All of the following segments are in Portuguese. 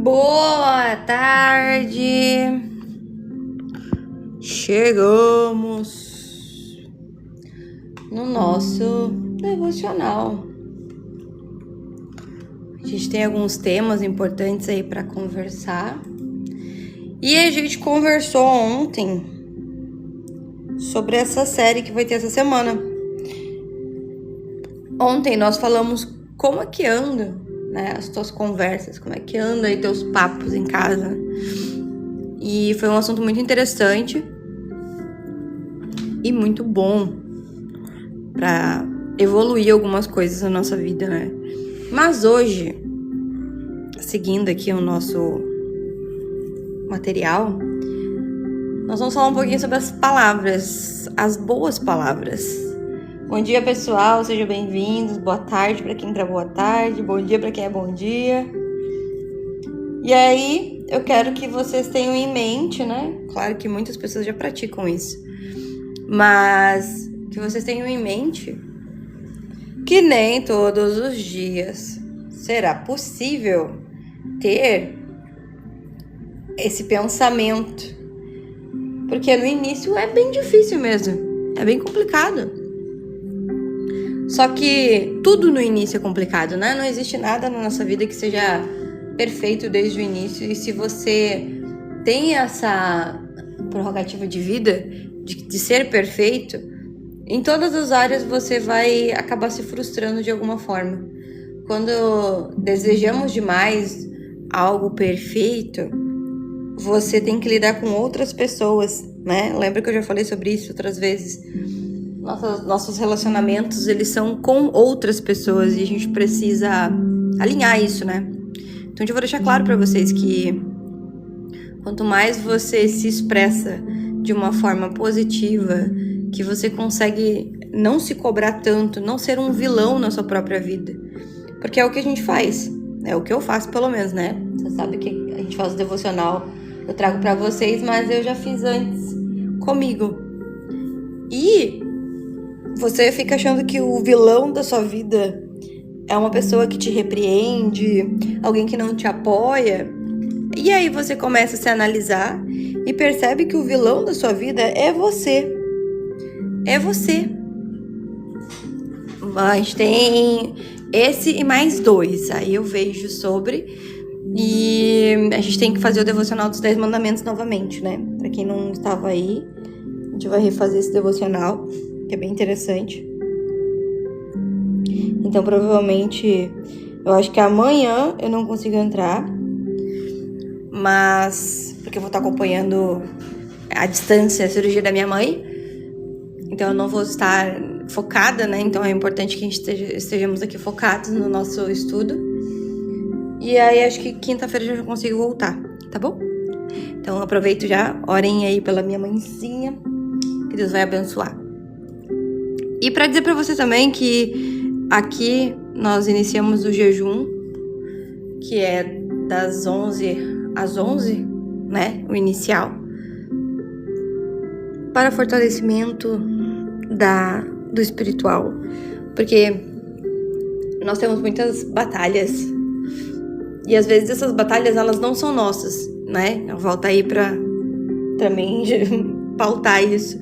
Boa tarde! Chegamos no nosso devocional. A gente tem alguns temas importantes aí para conversar. E a gente conversou ontem sobre essa série que vai ter essa semana. Ontem nós falamos como é que anda, né, as tuas conversas, como é que anda aí teus papos em casa. E foi um assunto muito interessante e muito bom para evoluir algumas coisas na nossa vida, né? Mas hoje, seguindo aqui o nosso material, nós vamos falar um pouquinho sobre as palavras, as boas palavras. Bom dia, pessoal, sejam bem-vindos. Boa tarde para quem entra, boa tarde. Bom dia para quem é bom dia. E aí, eu quero que vocês tenham em mente, né? Claro que muitas pessoas já praticam isso, mas que vocês tenham em mente que nem todos os dias será possível ter esse pensamento, porque no início é bem difícil mesmo, é bem complicado. Só que tudo no início é complicado, né? Não existe nada na nossa vida que seja perfeito desde o início. E se você tem essa prerrogativa de vida, de ser perfeito, em todas as áreas você vai acabar se frustrando de alguma forma. Quando desejamos demais algo perfeito, você tem que lidar com outras pessoas, né? Lembra que eu já falei sobre isso outras vezes? Nossos relacionamentos, eles são com outras pessoas e a gente precisa alinhar isso, né? Então eu vou deixar claro pra vocês que quanto mais você se expressa de uma forma positiva, que você consegue não se cobrar tanto, não ser um vilão na sua própria vida. Porque é o que a gente faz, é o que eu faço pelo menos, né? Você sabe que a gente faz o devocional, eu trago pra vocês, mas eu já fiz antes comigo. E você fica achando que o vilão da sua vida é uma pessoa que te repreende, alguém que não te apoia. E aí você começa a se analisar e percebe que o vilão da sua vida é você. É você. Mas tem esse e mais dois. Aí eu vejo sobre. E a gente tem que fazer o devocional dos 10 mandamentos novamente, né? Pra quem não estava aí, a gente vai refazer esse devocional, que é bem interessante. Então, provavelmente, eu acho que amanhã eu não consigo entrar, mas porque eu vou estar acompanhando à distância a cirurgia da minha mãe, então eu não vou estar focada, né? Então é importante que a gente estejamos aqui focados no nosso estudo. E aí acho que quinta-feira eu já consigo voltar, tá bom? Então aproveito já, orem aí pela minha mãezinha, que Deus vai abençoar. E para dizer para você também que aqui nós iniciamos o jejum, que é das 11 às 11, né? O inicial. Para fortalecimento do espiritual. Porque nós temos muitas batalhas. E às vezes essas batalhas, elas não são nossas, né? Eu volto aí pra também pautar isso.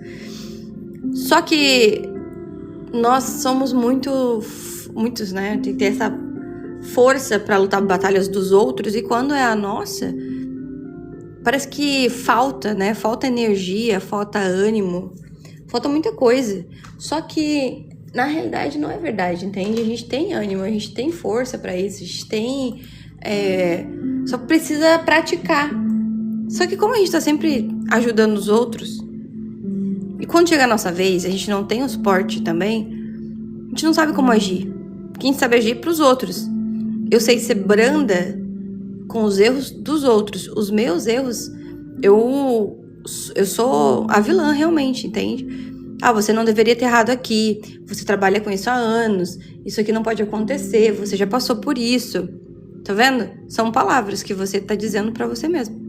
Só que nós somos muitos, né? Tem que ter essa força pra lutar batalhas dos outros. E quando é a nossa, parece que falta, né? Falta energia, falta ânimo, falta muita coisa. Só que na realidade não é verdade, entende? A gente tem ânimo, a gente tem força pra isso, a gente tem... só precisa praticar. Só que como a gente tá sempre ajudando os outros, e quando chega a nossa vez, a gente não tem o suporte também, a gente não sabe como agir. Quem sabe agir pros outros. Eu sei ser branda com os erros dos outros. Os meus erros, eu sou a vilã realmente, entende? Ah, você não deveria ter errado aqui, você trabalha com isso há anos, isso aqui não pode acontecer, você já passou por isso. Tá vendo? São palavras que você tá dizendo pra você mesmo.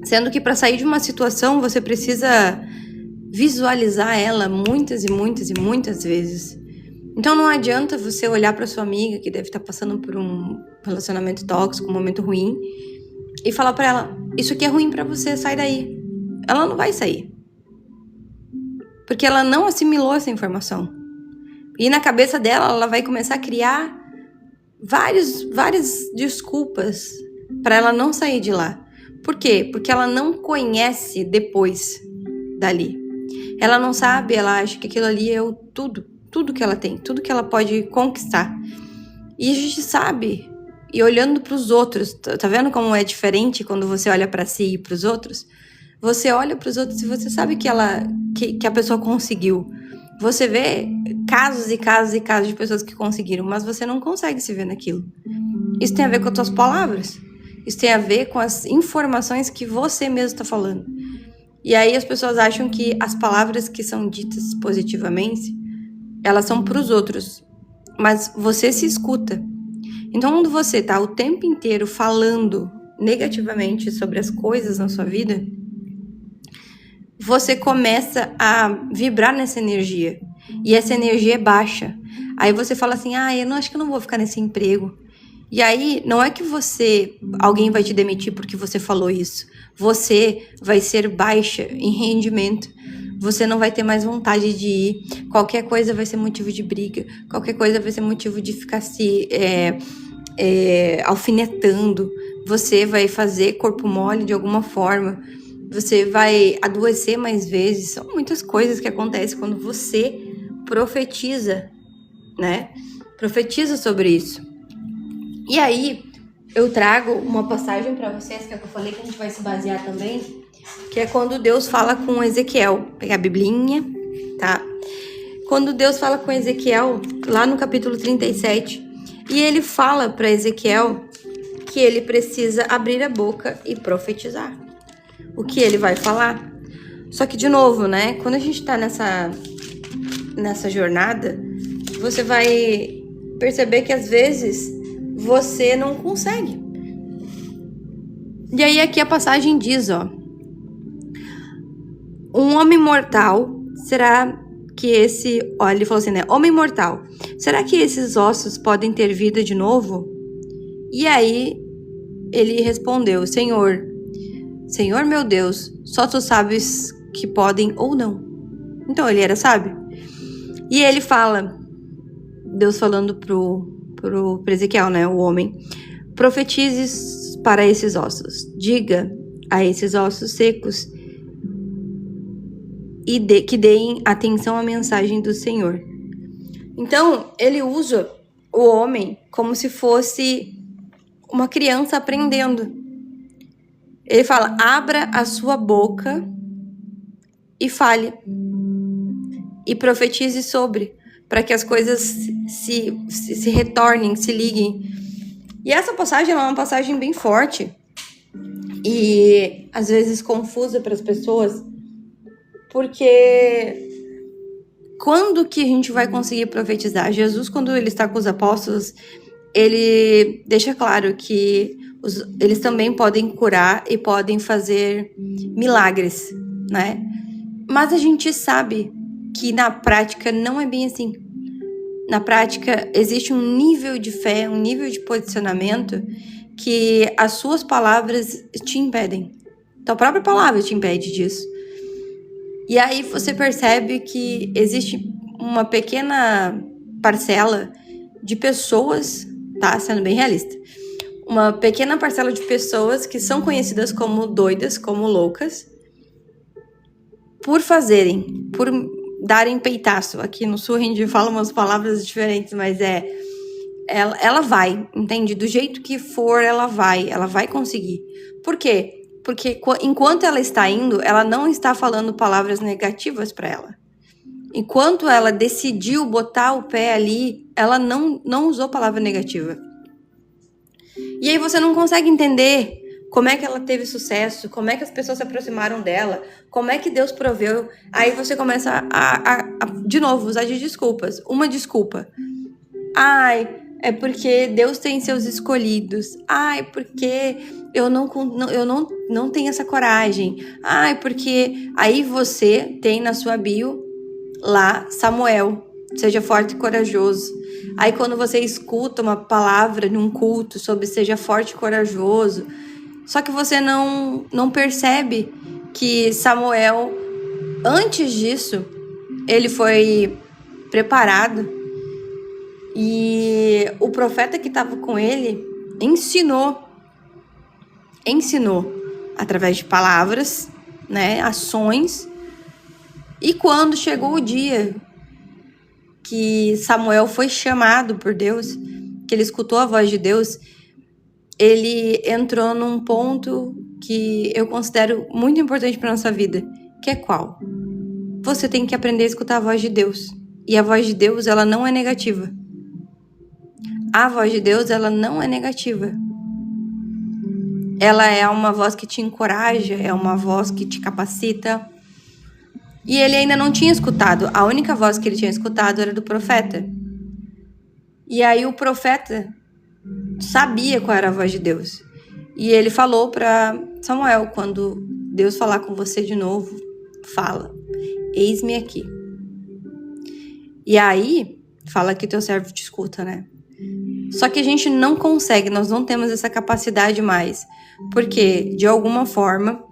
Sendo que pra sair de uma situação, você precisa visualizar ela muitas e muitas e muitas vezes. Então não adianta você olhar para sua amiga que deve estar passando por um relacionamento tóxico, um momento ruim, e falar para ela, isso aqui é ruim para você, sai daí. Ela não vai sair. Porque ela não assimilou essa informação. E na cabeça dela, ela vai começar a criar várias desculpas para ela não sair de lá. Por quê? Porque ela não conhece depois dali. Ela não sabe, ela acha que aquilo ali é o tudo que ela tem, tudo que ela pode conquistar. E a gente sabe, e olhando para os outros, tá vendo como é diferente quando você olha para si e para os outros? Você olha para os outros e você sabe que a pessoa conseguiu. Você vê casos e casos e casos de pessoas que conseguiram, mas você não consegue se ver naquilo. Isso tem a ver com as suas palavras. Isso tem a ver com as informações que você mesmo está falando. E aí as pessoas acham que as palavras que são ditas positivamente, elas são para os outros. Mas você se escuta. Então, quando você está o tempo inteiro falando negativamente sobre as coisas na sua vida, você começa a vibrar nessa energia. E essa energia é baixa. Aí você fala assim, eu acho que eu não vou ficar nesse emprego. E aí, não é que alguém vai te demitir porque você falou isso. Você vai ser baixa em rendimento. Você não vai ter mais vontade de ir. Qualquer coisa vai ser motivo de briga. Qualquer coisa vai ser motivo de ficar se alfinetando. Você vai fazer corpo mole de alguma forma. Você vai adoecer mais vezes. São muitas coisas que acontecem quando você profetiza, né? Profetiza sobre isso. E aí, eu trago uma passagem para vocês, que é o que eu falei que a gente vai se basear também, que é quando Deus fala com Ezequiel. Vou pegar a biblinha, tá? Quando Deus fala com Ezequiel, lá no capítulo 37, e ele fala para Ezequiel que ele precisa abrir a boca e profetizar. O que ele vai falar? Só que, de novo, né? Quando a gente tá nessa jornada, você vai perceber que às vezes você não consegue. E aí aqui a passagem diz, um homem mortal, será que ele falou assim, né? Homem mortal, será que esses ossos podem ter vida de novo? E aí ele respondeu, Senhor meu Deus, só tu sabes que podem ou não. Então ele era sábio. E ele fala, Deus falando pro Ezequiel, né, o homem, profetize para esses ossos, diga a esses ossos secos que deem atenção à mensagem do Senhor. Então, ele usa o homem como se fosse uma criança aprendendo. Ele fala, abra a sua boca e fale. E profetize sobre, para que as coisas se retornem, se liguem. E essa passagem é uma passagem bem forte e às vezes confusa para as pessoas, porque quando que a gente vai conseguir profetizar? Jesus, quando ele está com os apóstolos, ele deixa claro que eles também podem curar e podem fazer milagres, né? Mas a gente sabe que na prática não é bem assim. Na prática, existe um nível de fé, um nível de posicionamento que as suas palavras te impedem. Então, a própria palavra te impede disso. E aí você percebe que existe uma pequena parcela de pessoas, tá? Sendo bem realista. Uma pequena parcela de pessoas que são conhecidas como doidas, como loucas, por darem peitaço. Aqui no sul a gente fala umas palavras diferentes, mas ela vai, entende? Do jeito que for, ela vai conseguir. Por quê? Porque enquanto ela está indo, ela não está falando palavras negativas para ela. Enquanto ela decidiu botar o pé ali, ela não usou palavra negativa. E aí você não consegue entender como é que ela teve sucesso, como é que as pessoas se aproximaram dela, como é que Deus proveu. Aí você começa a de novo, usar de desculpas. Uma desculpa. É porque Deus tem seus escolhidos. Porque eu não tenho essa coragem. Porque aí você tem na sua bio lá Samuel, seja forte e corajoso. Aí quando você escuta uma palavra num culto sobre seja forte e corajoso, só que você não percebe que Samuel, antes disso, ele foi preparado e o profeta que estava com ele ensinou através de palavras, né, ações. E quando chegou o dia que Samuel foi chamado por Deus, que ele escutou a voz de Deus, ele entrou num ponto que eu considero muito importante para nossa vida, que é qual? Você tem que aprender a escutar a voz de Deus. E a voz de Deus, ela não é negativa. A voz de Deus, ela não é negativa. Ela é uma voz que te encoraja, é uma voz que te capacita. E ele ainda não tinha escutado. A única voz que ele tinha escutado era do profeta. E aí o profeta sabia qual era a voz de Deus. E ele falou para Samuel, quando Deus falar com você de novo, fala, eis-me aqui. E aí, fala que teu servo te escuta, né? Só que a gente não consegue, nós não temos essa capacidade mais. Porque, de alguma forma,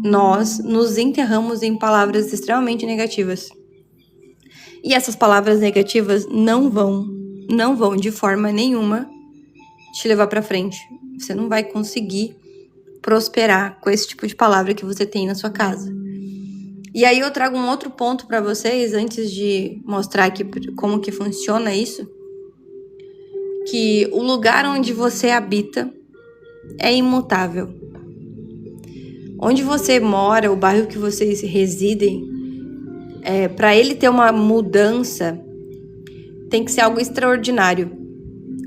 nós nos enterramos em palavras extremamente negativas. E essas palavras negativas não vão de forma nenhuma te levar para frente. Você não vai conseguir prosperar com esse tipo de palavra que você tem na sua casa. E aí eu trago um outro ponto para vocês, antes de mostrar aqui como que funciona isso. Que o lugar onde você habita é imutável. Onde você mora, o bairro que vocês residem, para ele ter uma mudança, tem que ser algo extraordinário.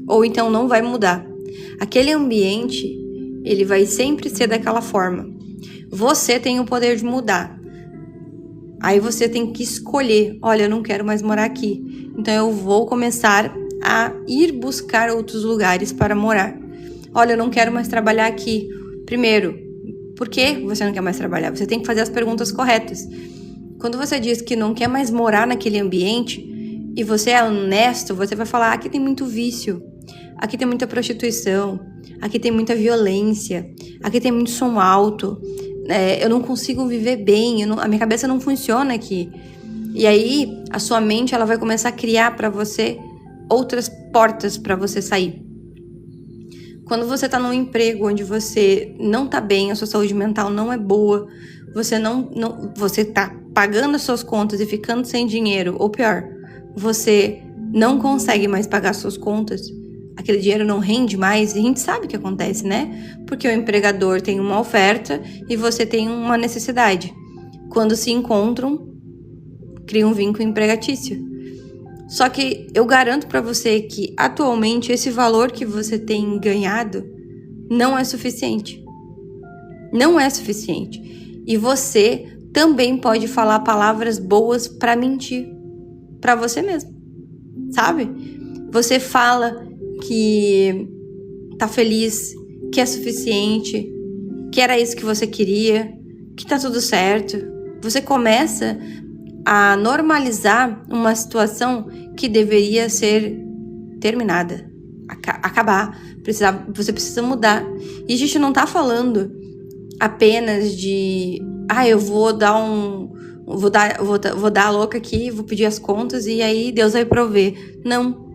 Ou então não vai mudar. Aquele ambiente, ele vai sempre ser daquela forma. Você tem o poder de mudar. Aí você tem que escolher, olha, eu não quero mais morar aqui. Então eu vou começar a ir buscar outros lugares para morar. Olha, eu não quero mais trabalhar aqui. Primeiro, por que você não quer mais trabalhar? Você tem que fazer as perguntas corretas. Quando você diz que não quer mais morar naquele ambiente e você é honesto, você vai falar, aqui tem muito vício, aqui tem muita prostituição, aqui tem muita violência, aqui tem muito som alto, eu não consigo viver bem, a minha cabeça não funciona aqui. E aí, a sua mente ela vai começar a criar para você outras portas para você sair. Quando você tá num emprego onde você não tá bem, a sua saúde mental não é boa, você tá pagando as suas contas e ficando sem dinheiro, ou pior, você não consegue mais pagar as suas contas, aquele dinheiro não rende mais, e a gente sabe o que acontece, né? Porque o empregador tem uma oferta e você tem uma necessidade. Quando se encontram, cria um vínculo empregatício. Só que eu garanto para você que atualmente esse valor que você tem ganhado não é suficiente. Não é suficiente. E você também pode falar palavras boas para mentir para você mesmo. Sabe? Você fala que tá feliz, que é suficiente, que era isso que você queria, que tá tudo certo. Você começa a normalizar uma situação que deveria ser terminada, acabar, você precisa mudar. E a gente não tá falando apenas de, eu vou dar a louca aqui, vou pedir as contas e aí Deus vai prover. Não.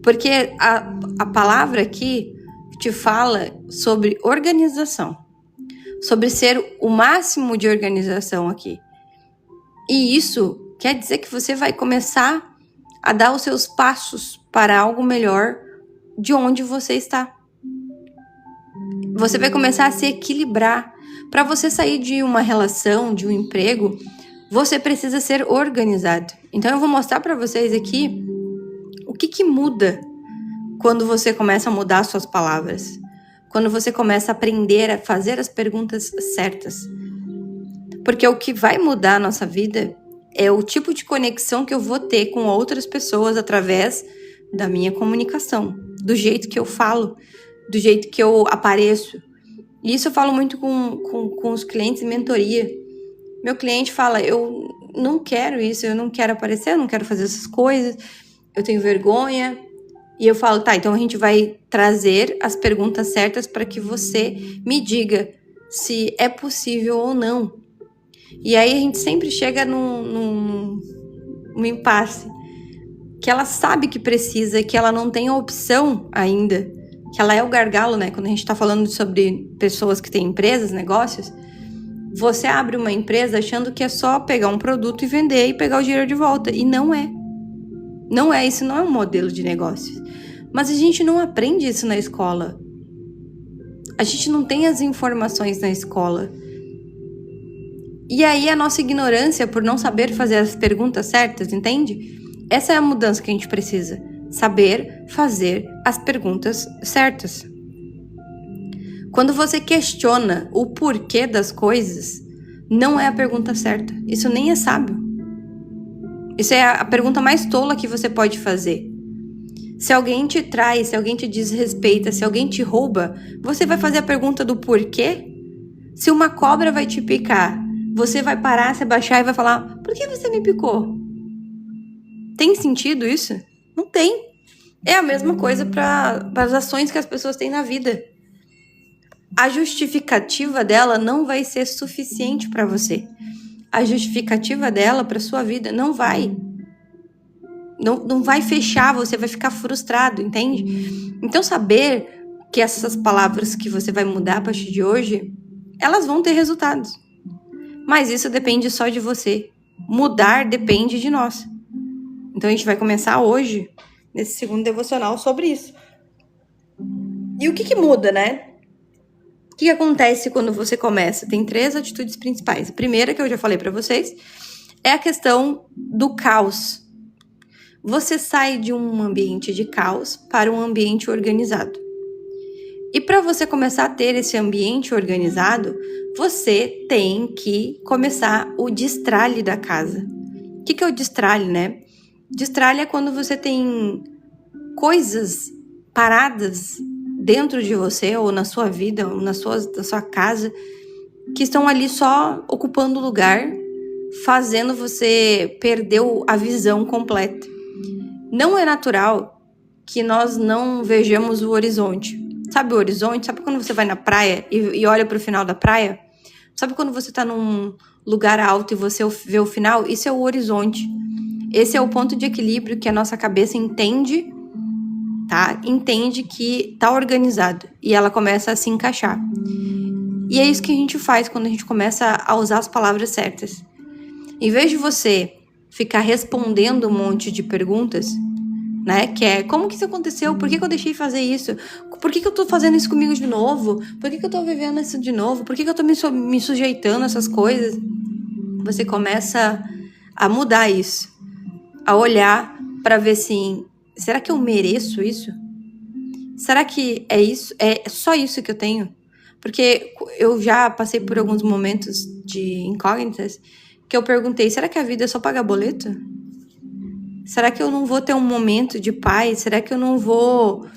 Porque a palavra aqui te fala sobre organização, sobre ser o máximo de organização aqui. E isso quer dizer que você vai começar a dar os seus passos para algo melhor de onde você está. Você vai começar a se equilibrar. Para você sair de uma relação, de um emprego, você precisa ser organizado. Então eu vou mostrar para vocês aqui o que muda quando você começa a mudar suas palavras. Quando você começa a aprender a fazer as perguntas certas. Porque o que vai mudar a nossa vida é o tipo de conexão que eu vou ter com outras pessoas através da minha comunicação, do jeito que eu falo, do jeito que eu apareço. E isso eu falo muito com os clientes em mentoria. Meu cliente fala, eu não quero isso, eu não quero aparecer, eu não quero fazer essas coisas, eu tenho vergonha. E eu falo, tá, então a gente vai trazer as perguntas certas para que você me diga se é possível ou não. E aí a gente sempre chega num impasse. Que ela sabe que precisa, que ela não tem opção ainda. Que ela é o gargalo, né? Quando a gente tá falando sobre pessoas que têm empresas, negócios. Você abre uma empresa achando que é só pegar um produto e vender e pegar o dinheiro de volta. E não é. Não é, isso não é um modelo de negócio. Mas a gente não aprende isso na escola. A gente não tem as informações na escola. E aí a nossa ignorância por não saber fazer as perguntas certas, entende? Essa é a mudança que a gente precisa. Saber fazer as perguntas certas. Quando você questiona o porquê das coisas, não é a pergunta certa. Isso nem é sábio. Isso é a pergunta mais tola que você pode fazer. Se alguém te trai, se alguém te desrespeita, se alguém te rouba, você vai fazer a pergunta do porquê? Se uma cobra vai te picar, você vai parar, se abaixar e vai falar, por que você me picou? Tem sentido isso? Não tem. É a mesma coisa para as ações que as pessoas têm na vida. A justificativa dela não vai ser suficiente para você. A justificativa dela para sua vida não vai. Não vai fechar, você vai ficar frustrado, entende? Então saber que essas palavras que você vai mudar a partir de hoje, elas vão ter resultados. Mas isso depende só de você. Mudar depende de nós. Então a gente vai começar hoje, nesse segundo devocional, sobre isso. E o que muda, né? O que acontece quando você começa? Tem 3 atitudes principais. A primeira, que eu já falei para vocês, é a questão do caos. Você sai de um ambiente de caos para um ambiente organizado. E para você começar a ter esse ambiente organizado, você tem que começar o destralhe da casa. O que é o destralhe, né? Destralhe é quando você tem coisas paradas dentro de você, ou na sua vida, ou na sua casa, que estão ali só ocupando lugar, fazendo você perder a visão completa. Não é natural que nós não vejamos o horizonte. Sabe o horizonte? Sabe quando você vai na praia e olha para o final da praia? Sabe quando você está num lugar alto e você vê o final? Isso é o horizonte. Esse é o ponto de equilíbrio que a nossa cabeça entende, tá? Entende que tá organizado e ela começa a se encaixar. E é isso que a gente faz quando a gente começa a usar as palavras certas. Em vez de você ficar respondendo um monte de perguntas, né? Que é, como que isso aconteceu? Por que eu deixei fazer isso? Por que eu tô fazendo isso comigo de novo? Por que eu tô vivendo isso de novo? Por que eu tô me sujeitando a essas coisas? Você começa a mudar isso. A olhar para ver assim, será que eu mereço isso? Será que é isso? É só isso que eu tenho? Porque eu já passei por alguns momentos de incógnitas que eu perguntei, será que a vida é só pagar boleto? Será que eu não vou ter um momento de paz? Será que eu não vou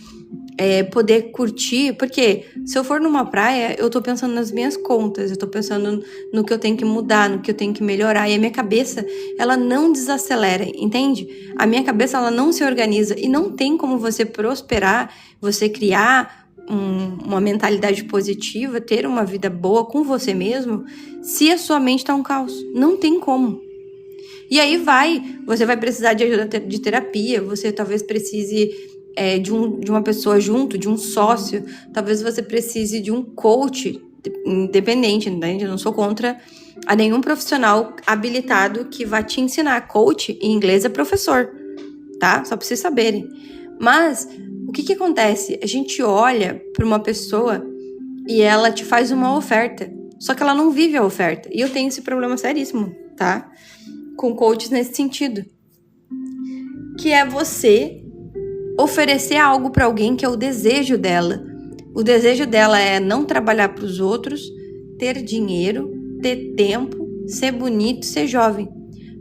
poder curtir? Porque se eu for numa praia, eu tô pensando nas minhas contas, eu tô pensando no que eu tenho que mudar, no que eu tenho que melhorar. E a minha cabeça, ela não desacelera, entende? A minha cabeça, ela não se organiza. E não tem como você prosperar, você criar uma mentalidade positiva, ter uma vida boa com você mesmo, se a sua mente tá um caos. Não tem como. E aí você vai precisar de ajuda de terapia, você talvez precise de uma pessoa junto, de um sócio, talvez você precise de um coach independente, né? Eu não sou contra a nenhum profissional habilitado que vai te ensinar. Coach, em inglês, é professor, tá? Só pra vocês saberem. Mas, o que acontece? A gente olha para uma pessoa e ela te faz uma oferta, só que ela não vive a oferta. E eu tenho esse problema seríssimo, tá? Com coaches nesse sentido. Que é você oferecer algo para alguém que é o desejo dela. O desejo dela é não trabalhar para os outros, ter dinheiro, ter tempo, ser bonito, ser jovem.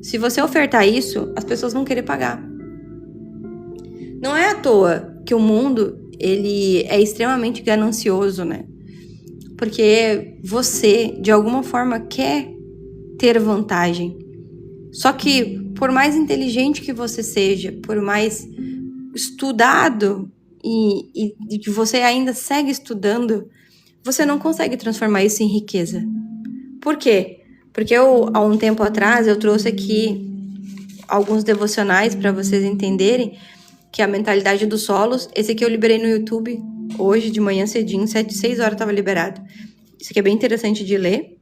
Se você ofertar isso, as pessoas vão querer pagar. Não é à toa que o mundo ele é extremamente ganancioso, né? Porque você, de alguma forma, quer ter vantagem. Só que, por mais inteligente que você seja, por mais estudado e que você ainda segue estudando, você não consegue transformar isso em riqueza. Por quê? Porque há um tempo atrás, eu trouxe aqui alguns devocionais para vocês entenderem que a mentalidade dos solos, esse aqui eu liberei no YouTube hoje de manhã cedinho, 6 horas estava liberado. Isso aqui é bem interessante de ler.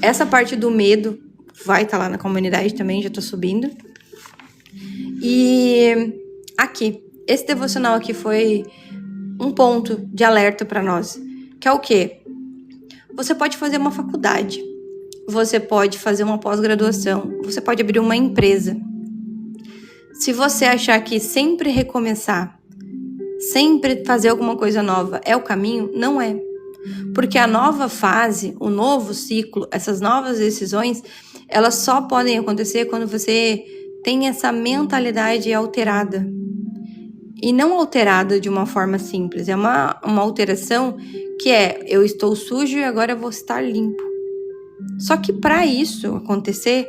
Essa parte do medo vai estar lá na comunidade também, já tô subindo. E aqui, esse devocional aqui foi um ponto de alerta para nós, que é o quê? Você pode fazer uma faculdade, você pode fazer uma pós-graduação, você pode abrir uma empresa. Se você achar que sempre recomeçar, sempre fazer alguma coisa nova é o caminho, não é. Porque a nova fase, o novo ciclo, essas novas decisões, elas só podem acontecer quando você tem essa mentalidade alterada. E não alterada de uma forma simples, é uma alteração que eu estou sujo e agora eu vou estar limpo. Só que para isso acontecer,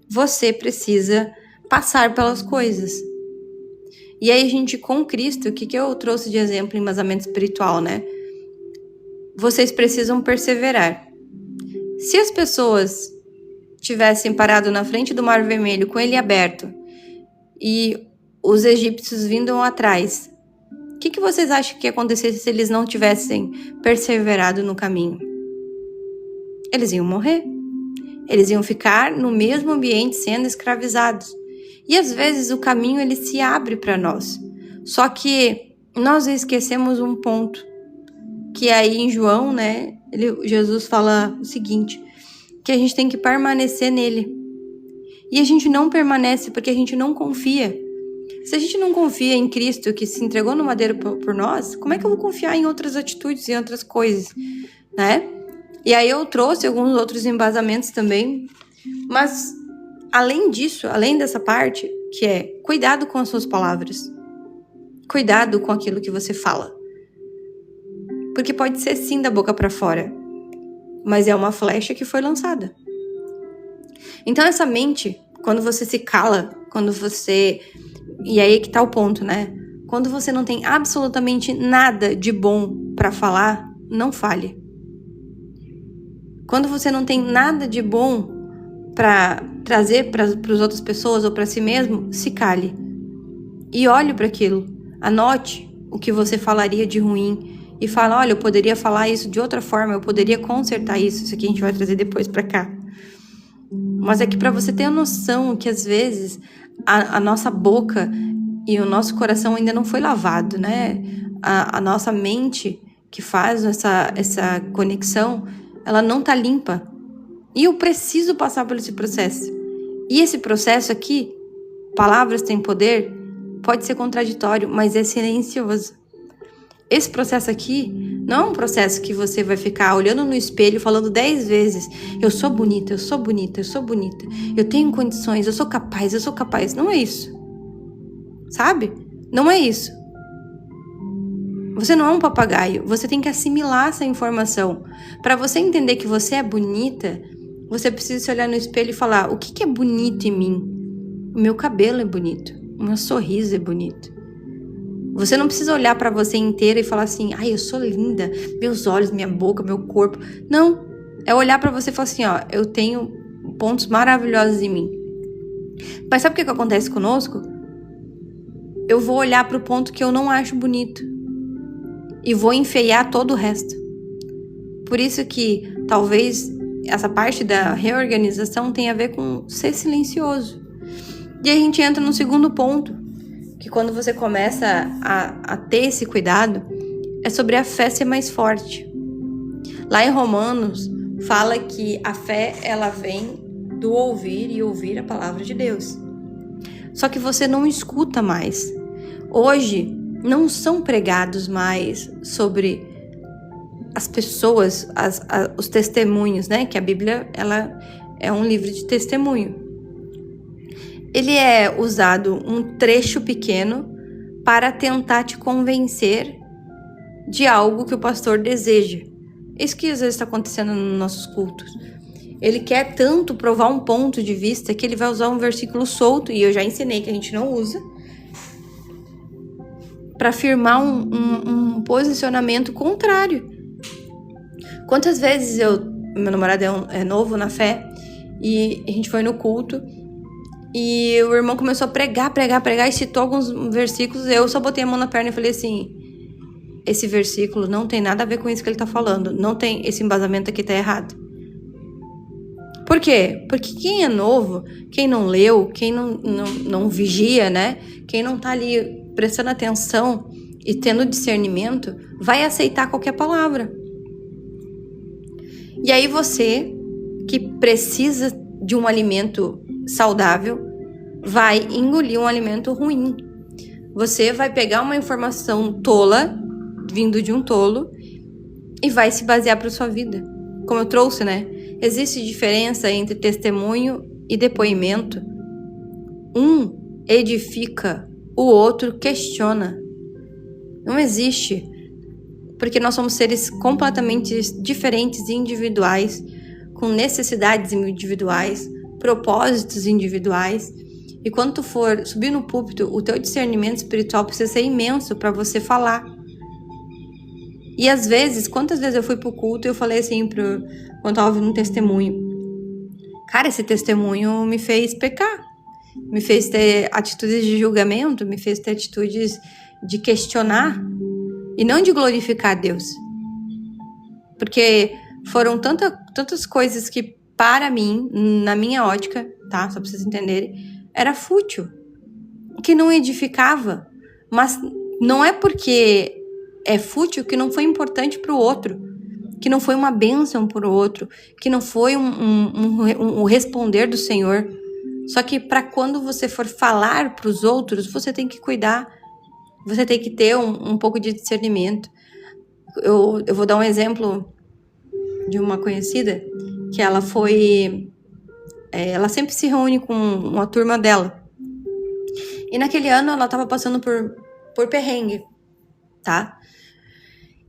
você precisa passar pelas coisas. E aí, gente, com Cristo, o que eu trouxe de exemplo em embasamento espiritual, né? Vocês precisam perseverar. Se as pessoas tivessem parado na frente do Mar Vermelho com ele aberto e os egípcios vindo atrás, o que vocês acham que ia acontecer se eles não tivessem perseverado no caminho? Eles iam morrer. Eles iam ficar no mesmo ambiente sendo escravizados. E às vezes o caminho ele se abre para nós. Só que nós esquecemos um ponto. Que aí em João, né, Jesus fala o seguinte, que a gente tem que permanecer nele. E a gente não permanece porque a gente não confia. Se a gente não confia em Cristo que se entregou no madeiro por nós, como é que eu vou confiar em outras atitudes, em outras coisas, né? E aí eu trouxe alguns outros embasamentos também, mas além disso, além dessa parte, que é cuidado com as suas palavras, cuidado com aquilo que você fala, porque pode ser sim da boca para fora, mas é uma flecha que foi lançada. Então essa mente, quando você se cala, e aí que tá o ponto, né? Quando você não tem absolutamente nada de bom para falar, não fale. Quando você não tem nada de bom para trazer para as outras pessoas ou para si mesmo, se cale. E olhe para aquilo. Anote o que você falaria de ruim. E fala, olha, eu poderia falar isso de outra forma, eu poderia consertar isso. Isso aqui a gente vai trazer depois para cá. Mas é que para você ter a noção que às vezes a nossa boca e o nosso coração ainda não foi lavado, né? A nossa mente que faz essa conexão, ela não tá limpa. E eu preciso passar por esse processo. E esse processo aqui, palavras têm poder, pode ser contraditório, mas é silencioso. Esse processo aqui não é um processo que você vai ficar olhando no espelho falando 10 vezes, eu sou bonita, eu sou bonita, eu sou bonita, eu tenho condições, eu sou capaz, eu sou capaz. Não é isso. Sabe? Não é isso. Você não é um papagaio, você tem que assimilar essa informação. Para você entender que você é bonita, você precisa se olhar no espelho e falar, o que é bonito em mim? O meu cabelo é bonito, o meu sorriso é bonito. Você não precisa olhar para você inteira e falar assim, ai, eu sou linda, meus olhos, minha boca, meu corpo. Não, é olhar para você e falar assim, ó, eu tenho pontos maravilhosos em mim. Mas sabe o que acontece conosco? Eu vou olhar para o ponto que eu não acho bonito e vou enfeiar todo o resto. Por isso que talvez essa parte da reorganização tenha a ver com ser silencioso. E a gente entra no segundo ponto, que quando você começa a ter esse cuidado, é sobre a fé ser mais forte. Lá em Romanos, fala que a fé, ela vem do ouvir e ouvir a palavra de Deus. Só que você não escuta mais. Hoje, não são pregados mais sobre as pessoas, os testemunhos, né? Que a Bíblia, ela é um livro de testemunho. Ele é usado um trecho pequeno para tentar te convencer de algo que o pastor deseja. Isso que às vezes está acontecendo nos nossos cultos. Ele quer tanto provar um ponto de vista que ele vai usar um versículo solto, e eu já ensinei que a gente não usa, para afirmar um posicionamento contrário. Quantas vezes meu namorado é novo na fé, e a gente foi no culto, e o irmão começou a pregar, e citou alguns versículos, eu só botei a mão na perna e falei assim, esse versículo não tem nada a ver com isso que ele tá falando, não tem, esse embasamento aqui tá errado. Por quê? Porque quem é novo, quem não leu, quem não vigia, né? Quem não tá ali prestando atenção e tendo discernimento, vai aceitar qualquer palavra. E aí você, que precisa de um alimento saudável, vai engolir um alimento ruim. Você vai pegar uma informação tola, vindo de um tolo, e vai se basear para sua vida. Como eu trouxe, né? Existe diferença entre testemunho e depoimento. Um edifica, o outro questiona. Não existe. Porque nós somos seres completamente diferentes e individuais, com necessidades individuais, propósitos individuais. E quando tu for subir no púlpito, o teu discernimento espiritual precisa ser imenso para você falar. E às vezes, quantas vezes eu fui pro culto e eu falei assim, quando eu tava ouvindo um testemunho. Cara, esse testemunho me fez pecar. Me fez ter atitudes de julgamento, me fez ter atitudes de questionar e não de glorificar a Deus. Porque foram tantas coisas que, para mim, na minha ótica, tá? Só pra vocês entenderem, era fútil. Que não edificava. Mas não é porque é fútil que não foi importante pro outro. Que não foi uma bênção pro outro. Que não foi um responder do Senhor. Só que para quando você for falar pros outros, você tem que cuidar. Você tem que ter um pouco de discernimento. Eu vou dar um exemplo de uma conhecida, que ela foi... ela sempre se reúne com uma turma dela. E naquele ano ela estava passando por perrengue, tá?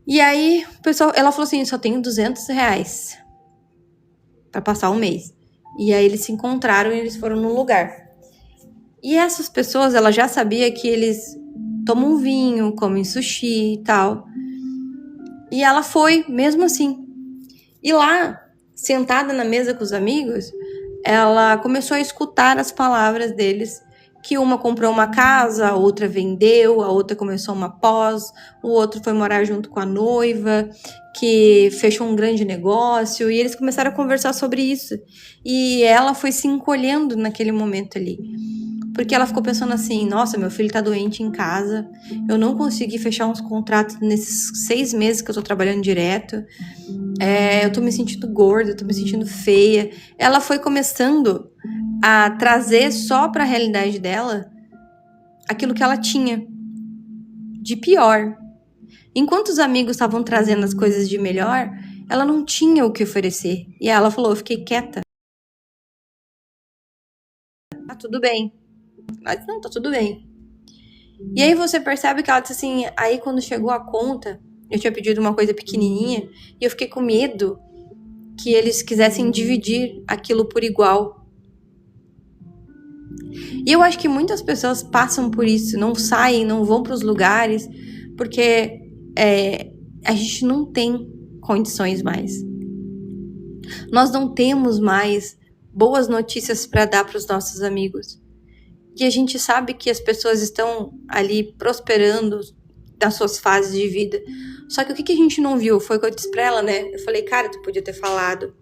E aí, ela falou assim, só tenho R$200 para passar um mês. E aí eles se encontraram e eles foram num lugar. E essas pessoas, ela já sabia que eles tomam vinho, comem sushi e tal. E ela foi, mesmo assim. E lá, sentada na mesa com os amigos, ela começou a escutar as palavras deles, que uma comprou uma casa, a outra vendeu, a outra começou uma pós, o outro foi morar junto com a noiva, que fechou um grande negócio, e eles começaram a conversar sobre isso. E ela foi se encolhendo naquele momento ali. Porque ela ficou pensando assim, nossa, meu filho tá doente em casa, eu não consegui fechar uns contratos nesses 6 meses que eu tô trabalhando direto, eu tô me sentindo gorda, eu tô me sentindo feia. Ela foi começando a trazer só pra realidade dela aquilo que ela tinha de pior. Enquanto os amigos estavam trazendo as coisas de melhor, ela não tinha o que oferecer. E ela falou, eu fiquei quieta. Tá tudo bem. Mas não, tá tudo bem. E aí você percebe que ela disse assim, aí quando chegou a conta, eu tinha pedido uma coisa pequenininha, e eu fiquei com medo que eles quisessem dividir aquilo por igual. E eu acho que muitas pessoas passam por isso, não saem, não vão para os lugares, porque a gente não tem condições mais. Nós não temos mais boas notícias para dar para os nossos amigos. E a gente sabe que as pessoas estão ali prosperando nas suas fases de vida. Só que o que a gente não viu foi o que eu disse pra ela, né? Eu falei, cara, tu podia ter falado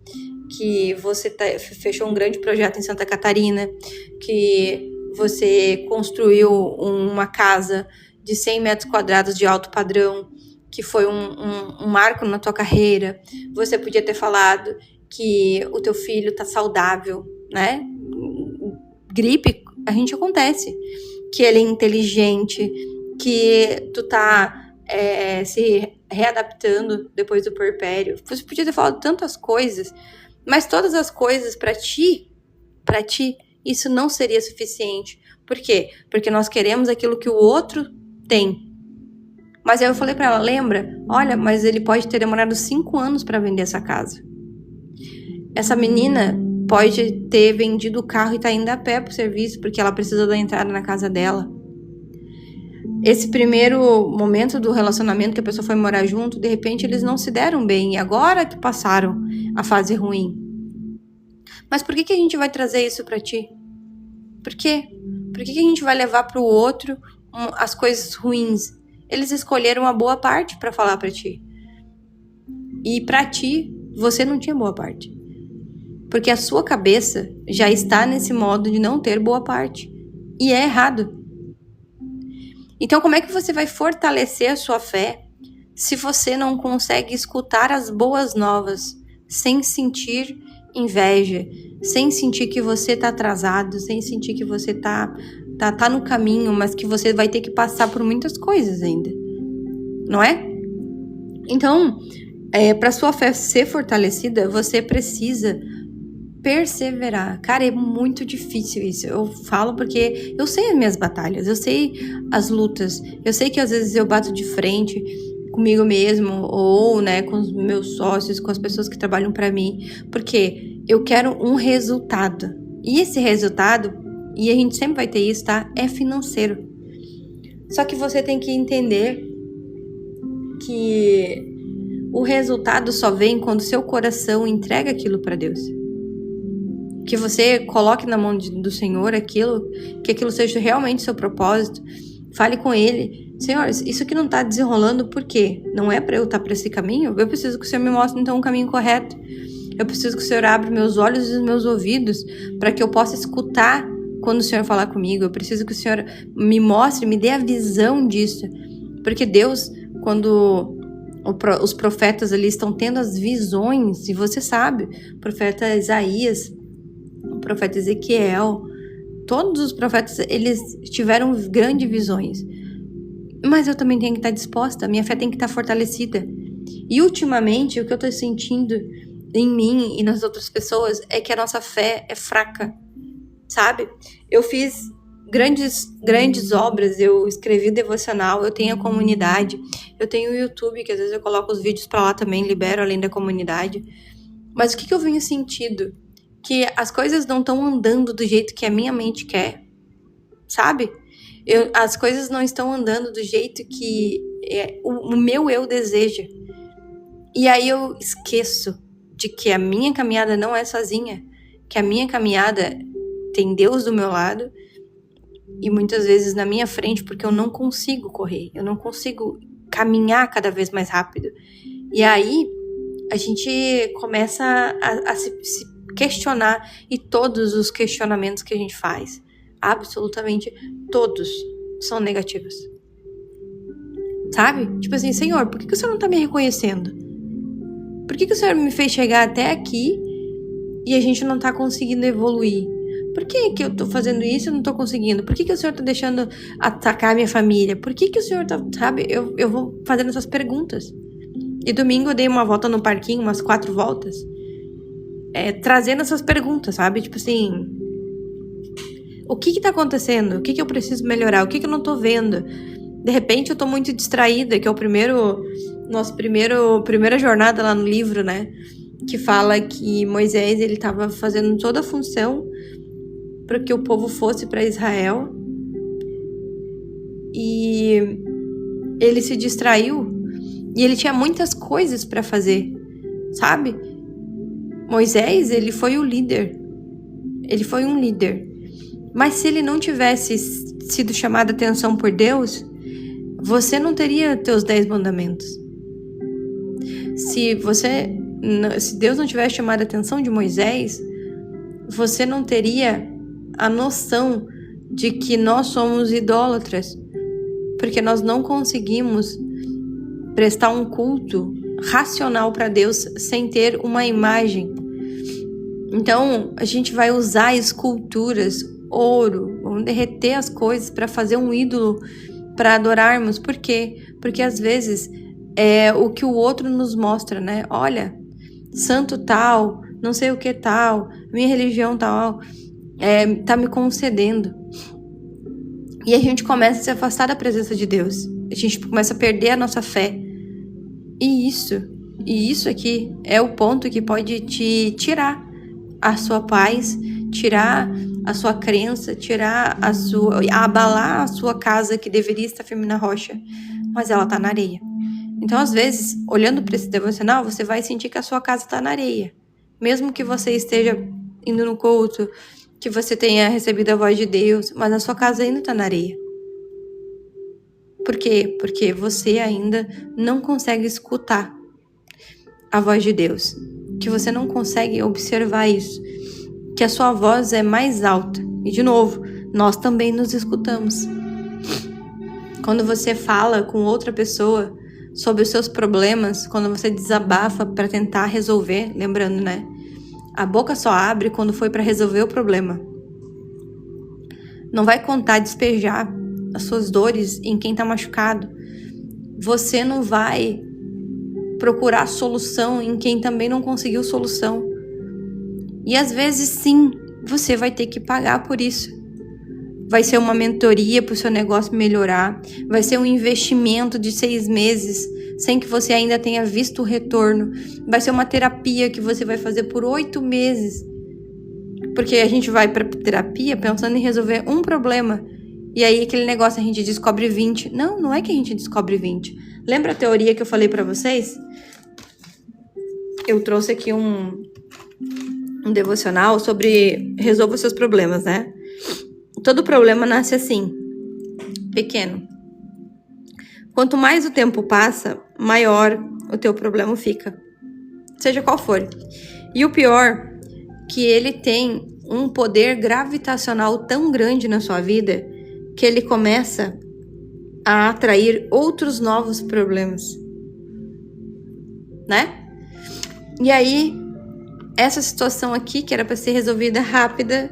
que você fechou um grande projeto em Santa Catarina, que você construiu uma casa de 100 metros quadrados de alto padrão, que foi um marco na tua carreira. Você podia ter falado que o teu filho tá saudável, né? Gripe, a gente acontece. Que ele é inteligente, que tu tá se readaptando depois do puerpério. Você podia ter falado tantas coisas, mas todas as coisas pra ti, isso não seria suficiente. Por quê? Porque nós queremos aquilo que o outro tem. Mas aí eu falei pra ela, lembra? Olha, mas ele pode ter demorado 5 anos pra vender essa casa. Essa menina pode ter vendido o carro e tá indo a pé pro serviço porque ela precisa da entrada na casa dela. Esse primeiro momento do relacionamento que a pessoa foi morar junto, de repente eles não se deram bem e agora que passaram a fase ruim. Mas por que a gente vai trazer isso pra ti? Por quê? Por que a gente vai levar pro outro as coisas ruins? Eles escolheram a boa parte pra falar pra ti. E pra ti, você não tinha boa parte. Porque a sua cabeça já está nesse modo de não ter boa parte. E é errado. Então, como é que você vai fortalecer a sua fé se você não consegue escutar as boas novas sem sentir inveja, sem sentir que você tá atrasado, sem sentir que você tá no caminho, mas que você vai ter que passar por muitas coisas ainda, não é? Então, para sua fé ser fortalecida, você precisa perseverar. Cara, é muito difícil isso. Eu falo porque eu sei as minhas batalhas, eu sei as lutas, eu sei que às vezes eu bato de frente comigo mesmo ou, né, com os meus sócios, com as pessoas que trabalham para mim, porque eu quero um resultado. E esse resultado, e a gente sempre vai ter isso, tá? É financeiro. Só que você tem que entender que o resultado só vem quando seu coração entrega aquilo para Deus. Que você coloque na mão do Senhor aquilo, que aquilo seja realmente seu propósito. Fale com Ele. Senhor, isso aqui não tá desenrolando, por quê? Não é para eu estar para esse caminho? Eu preciso que o Senhor me mostre então um caminho correto. Eu preciso que o Senhor abra meus olhos e os meus ouvidos para que eu possa escutar quando o Senhor falar comigo. Eu preciso que o Senhor me mostre, me dê a visão disso. Porque Deus, quando os profetas ali estão tendo as visões, e você sabe, o profeta Isaías, o profeta Ezequiel, todos os profetas, eles tiveram grandes visões. Mas eu também tenho que estar disposta, a minha fé tem que estar fortalecida. E ultimamente, o que eu estou sentindo em mim e nas outras pessoas é que a nossa fé é fraca, sabe? Eu fiz grandes obras, eu escrevi devocional, eu tenho a comunidade, eu tenho o YouTube, que às vezes eu coloco os vídeos pra lá também, libero além da comunidade. Mas o que eu venho sentindo? Que as coisas não estão andando do jeito que a minha mente quer, sabe? As coisas não estão andando do jeito que o meu eu deseja. E aí eu esqueço de que a minha caminhada não é sozinha, que a minha caminhada tem Deus do meu lado e muitas vezes na minha frente, porque eu não consigo correr, eu não consigo caminhar cada vez mais rápido. E aí a gente começa a se questionar, e todos os questionamentos que a gente faz, absolutamente todos, são negativos. Sabe? Tipo assim, Senhor, por que o Senhor não tá me reconhecendo? Por que o Senhor me fez chegar até aqui e a gente não tá conseguindo evoluir? Por que eu tô fazendo isso e não tô conseguindo? Por que o Senhor tá deixando atacar a minha família? Por que o Senhor tá, sabe? Eu vou fazendo essas perguntas. E domingo eu dei uma volta no parquinho, umas 4 voltas, trazendo essas perguntas, sabe? Tipo assim, o que tá acontecendo? O que eu preciso melhorar? O que eu não tô vendo? De repente eu tô muito distraída, que é primeira jornada lá no livro, né? Que fala que Moisés, ele tava fazendo toda a função para que o povo fosse para Israel. E ele se distraiu. E ele tinha muitas coisas para fazer, sabe? Moisés, ele foi o líder. Ele foi um líder. Mas se ele não tivesse sido chamado a atenção por Deus, você não teria teus 10 mandamentos. Se Deus não tivesse chamado a atenção de Moisés, você não teria a noção de que nós somos idólatras, porque nós não conseguimos prestar um culto racional para Deus sem ter uma imagem. Então, a gente vai usar esculturas, ouro, vamos derreter as coisas para fazer um ídolo para adorarmos. Por quê? Porque às vezes é o que o outro nos mostra, né? Olha, santo tal, não sei o que tal, minha religião tal, tá me concedendo. E a gente começa a se afastar da presença de Deus. A gente começa a perder a nossa fé. E isso aqui é o ponto que pode te tirar a sua paz, tirar a sua crença, abalar a sua casa que deveria estar firme na rocha, mas ela tá na areia. Então, às vezes, olhando para esse devocional, você vai sentir que a sua casa tá na areia. Mesmo que você esteja indo no culto, que você tenha recebido a voz de Deus, mas a sua casa ainda tá na areia. Por quê? Porque você ainda não consegue escutar a voz de Deus, que você não consegue observar isso, que a sua voz é mais alta. E de novo, nós também nos escutamos. Quando você fala com outra pessoa sobre os seus problemas, quando você desabafa para tentar resolver, lembrando, né? A boca só abre quando foi para resolver o problema. Não vai contar, despejar as suas dores em quem tá machucado. Você não vai procurar solução em quem também não conseguiu solução. E às vezes sim, você vai ter que pagar por isso. Vai ser uma mentoria para o seu negócio melhorar, vai ser um investimento de 6 meses sem que você ainda tenha visto o retorno, vai ser uma terapia que você vai fazer por 8 meses. Porque a gente vai para terapia pensando em resolver um problema, e aí aquele negócio a gente descobre 20. Não é que a gente descobre 20. Lembra a teoria que eu falei para vocês? Eu trouxe aqui um devocional sobre resolva os seus problemas, né? Todo problema nasce assim, pequeno. Quanto mais o tempo passa, maior o teu problema fica, seja qual for. E o pior, que ele tem um poder gravitacional tão grande na sua vida, que ele começa a atrair outros novos problemas, né? E aí, essa situação aqui, que era para ser resolvida rápida,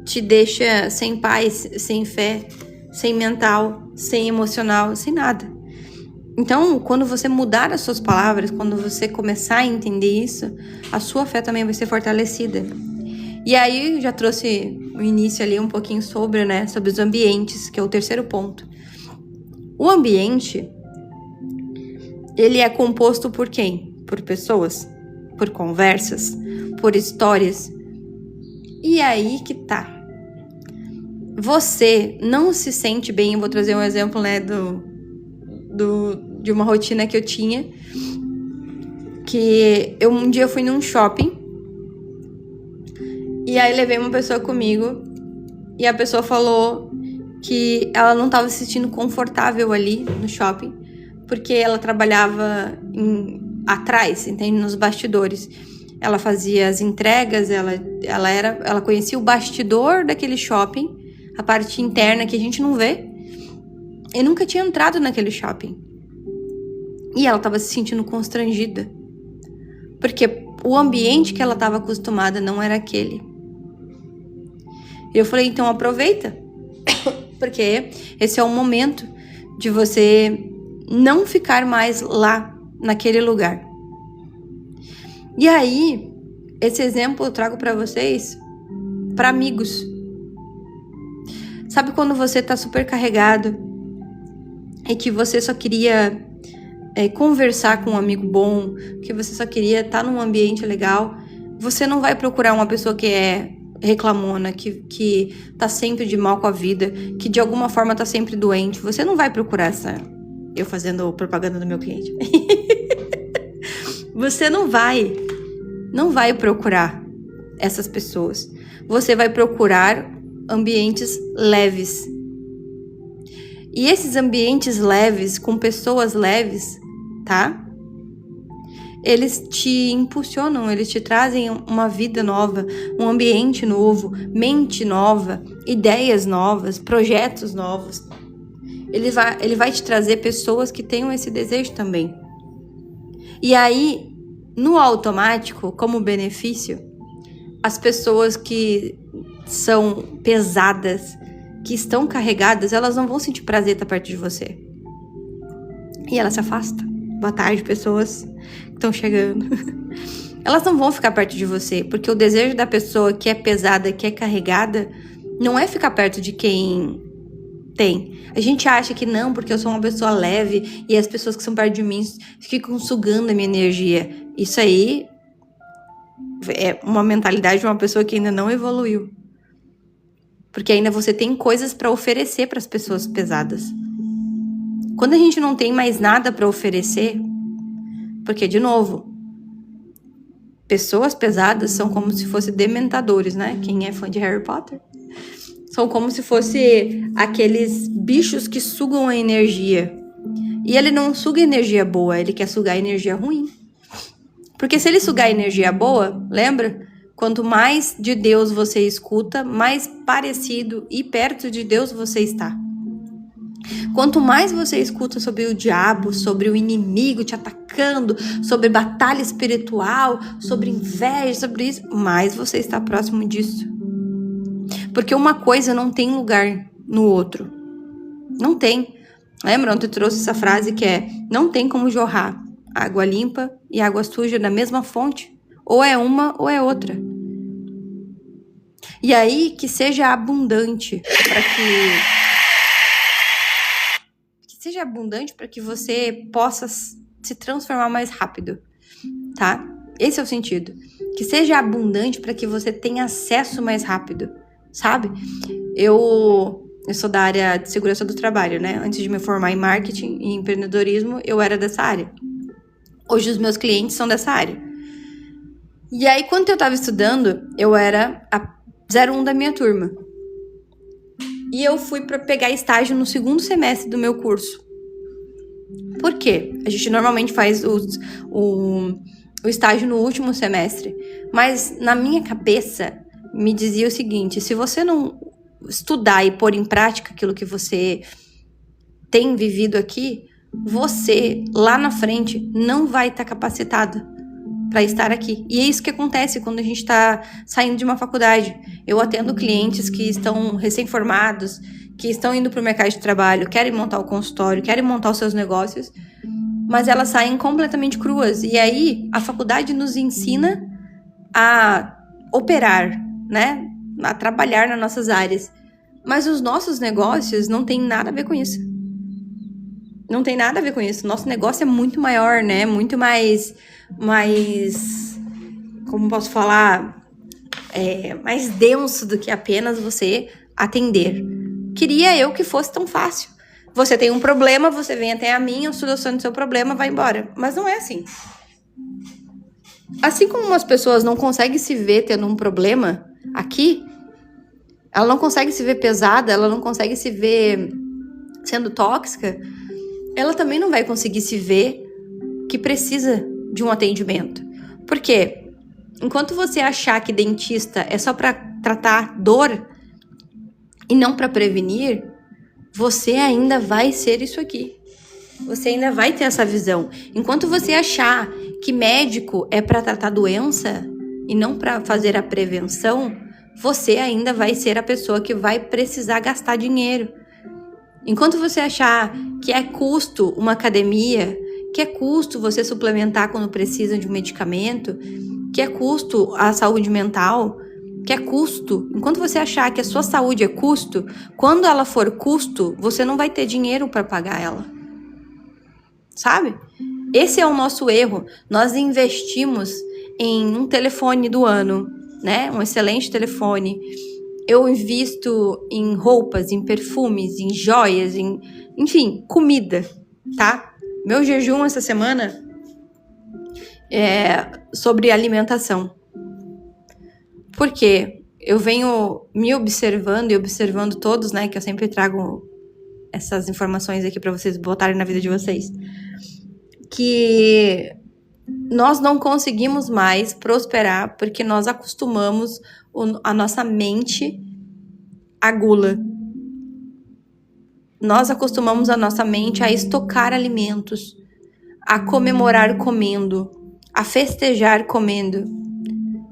te deixa sem paz, sem fé, sem mental, sem emocional, sem nada. Então, quando você mudar as suas palavras, quando você começar a entender isso, a sua fé também vai ser fortalecida. E aí, eu já trouxe o início ali um pouquinho sobre os ambientes, que é o terceiro ponto. O ambiente, ele é composto por quem? Por pessoas, por conversas, por histórias. E aí que tá. Você não se sente bem. Eu vou trazer um exemplo, de uma rotina que eu tinha. Que um dia fui num shopping. E aí levei uma pessoa comigo. E a pessoa falou que ela não estava se sentindo confortável ali no shopping. Porque ela trabalhava atrás, entende? Nos bastidores. Ela fazia as entregas, ela conhecia o bastidor daquele shopping, a parte interna que a gente não vê, e nunca tinha entrado naquele shopping. E ela estava se sentindo constrangida, porque o ambiente que ela estava acostumada não era aquele. E eu falei, então aproveita, porque esse é o momento de você não ficar mais lá, naquele lugar. E aí, esse exemplo eu trago pra vocês, pra amigos. Sabe quando você tá super carregado e que você só queria conversar com um amigo bom, que você só queria estar num ambiente legal? Você não vai procurar uma pessoa que é reclamona, que tá sempre de mal com a vida, que de alguma forma tá sempre doente. Você não vai procurar essa... Eu fazendo propaganda do meu cliente. Você não vai procurar essas pessoas. Você vai procurar ambientes leves. E esses ambientes leves, com pessoas leves, tá? Eles te impulsionam, eles te trazem uma vida nova, um ambiente novo, mente nova, ideias novas, projetos novos. Ele vai te trazer pessoas que tenham esse desejo também. E aí, no automático, como benefício, as pessoas que são pesadas, que estão carregadas, elas não vão sentir prazer estar perto de você. E elas se afastam. Boa tarde, pessoas que estão chegando. Elas não vão ficar perto de você, porque o desejo da pessoa que é pesada, que é carregada, não é ficar perto de quem tem. A gente acha que não, porque eu sou uma pessoa leve e as pessoas que são perto de mim ficam sugando a minha energia. Isso aí É uma mentalidade de uma pessoa que ainda não evoluiu. Porque ainda você tem coisas para oferecer para as pessoas pesadas. Quando a gente não tem mais nada para oferecer, porque, de novo, pessoas pesadas são como se fossem dementadores, né? Quem é fã de Harry Potter? São como se fossem aqueles bichos que sugam a energia. E ele não suga energia boa, ele quer sugar energia ruim. Porque se ele sugar energia boa, lembra? Quanto mais de Deus você escuta, mais parecido e perto de Deus você está. Quanto mais você escuta sobre o diabo, sobre o inimigo te atacando, sobre batalha espiritual, sobre inveja, sobre isso, mais você está próximo disso. Porque uma coisa não tem lugar no outro. Não tem. Lembra ontem eu trouxe essa frase que é: não tem como jorrar água limpa e água suja da mesma fonte. Ou é uma ou é outra. E aí que seja abundante para que você possa se transformar mais rápido, tá? Esse é o sentido. Que seja abundante para que você tenha acesso mais rápido, sabe? Eu sou da área de segurança do trabalho, né? Antes de me formar em marketing e empreendedorismo, eu era dessa área. Hoje os meus clientes são dessa área. E aí, quando eu estava estudando, eu era a 01 da minha turma. E eu fui para pegar estágio no segundo semestre do meu curso. Por quê? A gente normalmente faz o estágio no último semestre. Mas na minha cabeça me dizia o seguinte: se você não estudar e pôr em prática aquilo que você tem vivido aqui, você lá na frente não vai estar capacitado para estar aqui. E é isso que acontece quando a gente está saindo de uma faculdade. Eu atendo clientes que estão recém-formados, que estão indo para o mercado de trabalho, querem montar o consultório, querem montar os seus negócios, mas elas saem completamente cruas. E aí a faculdade nos ensina a operar, né? A trabalhar nas nossas áreas. Mas os nossos negócios não tem nada a ver com isso. Não tem nada a ver com isso. Nosso negócio é muito maior, né? Muito mais como posso falar? Mais denso do que apenas você atender. Queria eu que fosse tão fácil. Você tem um problema, você vem até a mim, eu soluciono o seu problema, vai embora. Mas não é assim. Assim como umas pessoas não conseguem se ver tendo um problema aqui, ela não consegue se ver pesada, ela não consegue se ver sendo tóxica, ela também não vai conseguir se ver que precisa de um atendimento. Por quê? Enquanto você achar que dentista é só para tratar dor e não para prevenir, você ainda vai ser isso aqui. Você ainda vai ter essa visão. Enquanto você achar que médico é para tratar doença e não para fazer a prevenção, você ainda vai ser a pessoa que vai precisar gastar dinheiro. Enquanto você achar que é custo uma academia, que é custo você suplementar quando precisa de um medicamento, que é custo a saúde mental, que é custo. Enquanto você achar que a sua saúde é custo, quando ela for custo, você não vai ter dinheiro para pagar ela. Sabe? Esse é o nosso erro. Nós investimos em um telefone do ano, né? Um excelente telefone. Eu invisto em roupas, em perfumes, em joias, enfim, comida, tá? Meu jejum essa semana é sobre alimentação. Por quê? Eu venho me observando e observando todos, né? Que eu sempre trago essas informações aqui para vocês botarem na vida de vocês. Que nós não conseguimos mais prosperar porque nós acostumamos a nossa mente à gula. Nós acostumamos a nossa mente a estocar alimentos, a comemorar comendo, a festejar comendo,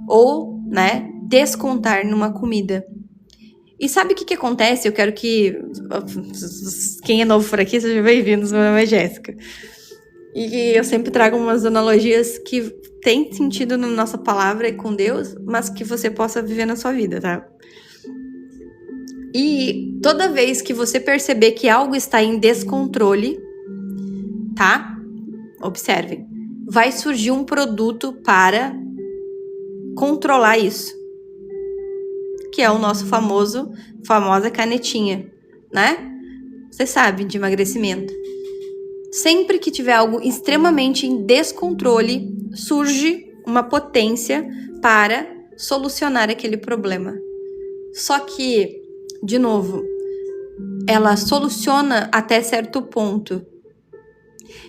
ou, né, descontar numa comida. E sabe o que acontece? Eu quero que quem é novo por aqui seja bem-vindo. Meu nome é Jéssica. E eu sempre trago umas analogias que têm sentido na nossa palavra e com Deus, mas que você possa viver na sua vida, tá? E toda vez que você perceber que algo está em descontrole, tá? Observem. Vai surgir um produto para controlar isso, que é o nosso famosa canetinha, né? Você sabe, de emagrecimento. Sempre que tiver algo extremamente em descontrole, surge uma potência para solucionar aquele problema. Só que, de novo, ela soluciona até certo ponto.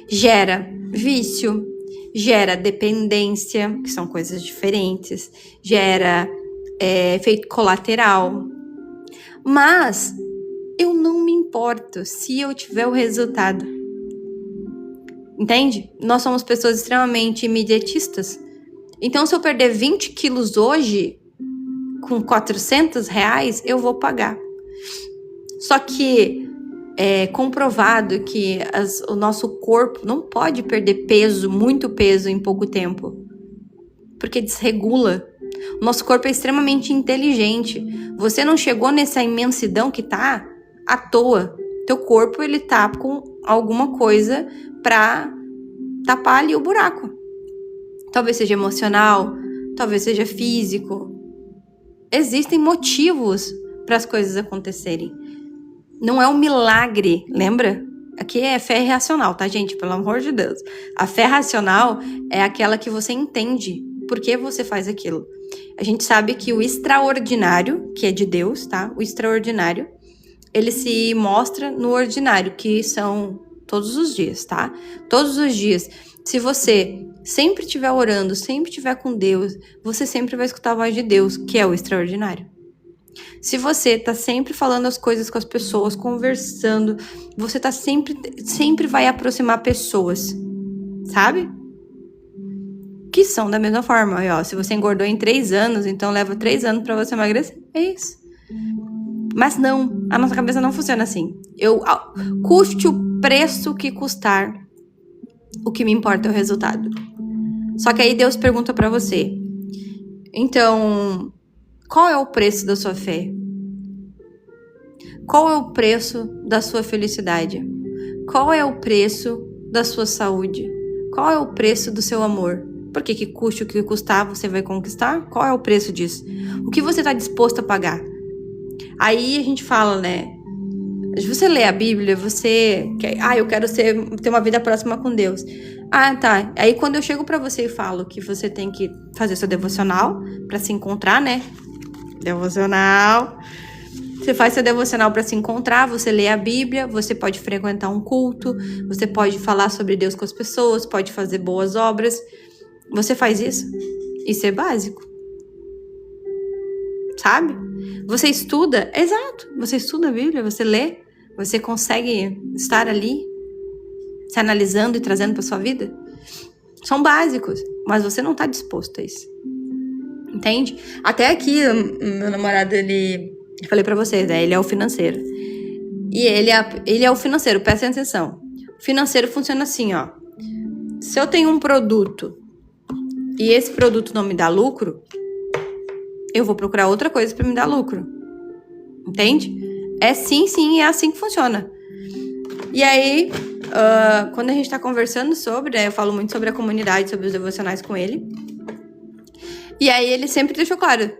Gera vício, gera dependência, que são coisas diferentes, gera efeito colateral. Mas eu não me importo se eu tiver o resultado. Entende? Nós somos pessoas extremamente imediatistas. Então, se eu perder 20 quilos hoje, com R$400, eu vou pagar. Só que é comprovado que o nosso corpo não pode perder peso, muito peso, em pouco tempo. Porque desregula. O nosso corpo é extremamente inteligente. Você não chegou nessa imensidão que tá à toa. Teu corpo, ele tá com alguma coisa pra tapar ali o buraco. Talvez seja emocional, talvez seja físico. Existem motivos para as coisas acontecerem. Não é um milagre, lembra? Aqui é fé racional, tá, gente? Pelo amor de Deus. A fé racional é aquela que você entende por que você faz aquilo. A gente sabe que o extraordinário, que é de Deus, tá? O extraordinário, ele se mostra no ordinário, que são todos os dias, tá? Todos os dias. Se você sempre estiver orando, sempre estiver com Deus, você sempre vai escutar a voz de Deus, que é o extraordinário. Se você tá sempre falando as coisas com as pessoas, conversando, você tá sempre vai aproximar pessoas, sabe? Que são da mesma forma. Aí, ó, se você engordou em 3 anos, então leva 3 anos pra você emagrecer. É isso. Mas não, a nossa cabeça não funciona assim. Custe o preço que custar, o que me importa é o resultado. Só que aí Deus pergunta pra você: então, qual é o preço da sua fé? Qual é o preço da sua felicidade? Qual é o preço da sua saúde? Qual é o preço do seu amor? Porque que custe o que custar, você vai conquistar? Qual é o preço disso? O que você está disposto a pagar? Aí a gente fala, né? Você lê a Bíblia, você quer, eu quero ter uma vida próxima com Deus. Ah, tá. Aí quando eu chego pra você e falo que você tem que fazer seu devocional pra se encontrar, né? Devocional. Você faz seu devocional pra se encontrar, você lê a Bíblia, você pode frequentar um culto, você pode falar sobre Deus com as pessoas, pode fazer boas obras. Você faz isso? Isso é básico. Sabe? Você estuda, exato, você estuda a Bíblia, você lê, você consegue estar ali, se analisando e trazendo para sua vida. São básicos, mas você não tá disposto a isso. Entende? Até aqui, meu namorado, eu falei pra vocês, né? Ele é o financeiro. E ele é o financeiro, prestem atenção. O financeiro funciona assim, ó. Se eu tenho um produto e esse produto não me dá lucro, eu vou procurar outra coisa para me dar lucro. Entende? É sim, é assim que funciona. E aí, quando a gente tá conversando sobre, né, eu falo muito sobre a comunidade, sobre os devocionais com ele. E aí ele sempre deixou claro,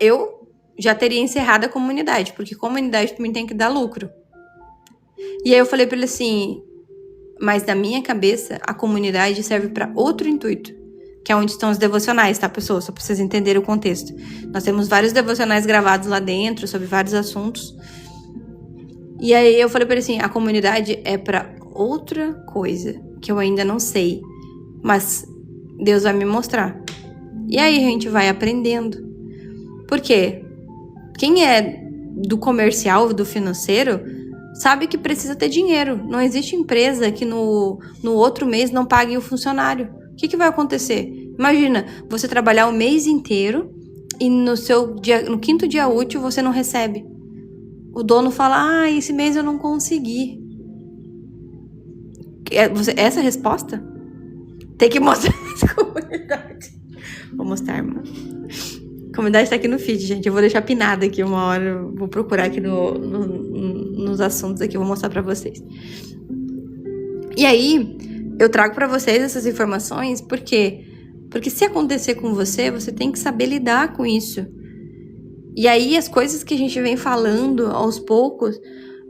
eu já teria encerrado a comunidade, porque comunidade também tem que dar lucro. E aí eu falei pra ele assim, mas na minha cabeça, a comunidade serve para outro intuito, que é onde estão os devocionais, tá, pessoal? Só pra vocês entenderem o contexto. Nós temos vários devocionais gravados lá dentro, sobre vários assuntos. E aí eu falei pra ele assim, a comunidade é pra outra coisa, que eu ainda não sei, mas Deus vai me mostrar. E aí a gente vai aprendendo. Por quê? Quem é do comercial, do financeiro, sabe que precisa ter dinheiro. Não existe empresa que no outro mês não pague o funcionário. O que vai acontecer? Imagina, você trabalhar o mês inteiro e no 5º dia útil você não recebe. O dono fala, esse mês eu não consegui. Essa é a resposta? Tem que mostrar essa comunidade. Vou mostrar, irmão. A comunidade tá aqui no feed, gente. Eu vou deixar pinada aqui uma hora. Eu vou procurar aqui nos assuntos aqui. Eu vou mostrar pra vocês. E aí, eu trago pra vocês essas informações porque Porque se acontecer com você, você tem que saber lidar com isso. E aí as coisas que a gente vem falando aos poucos,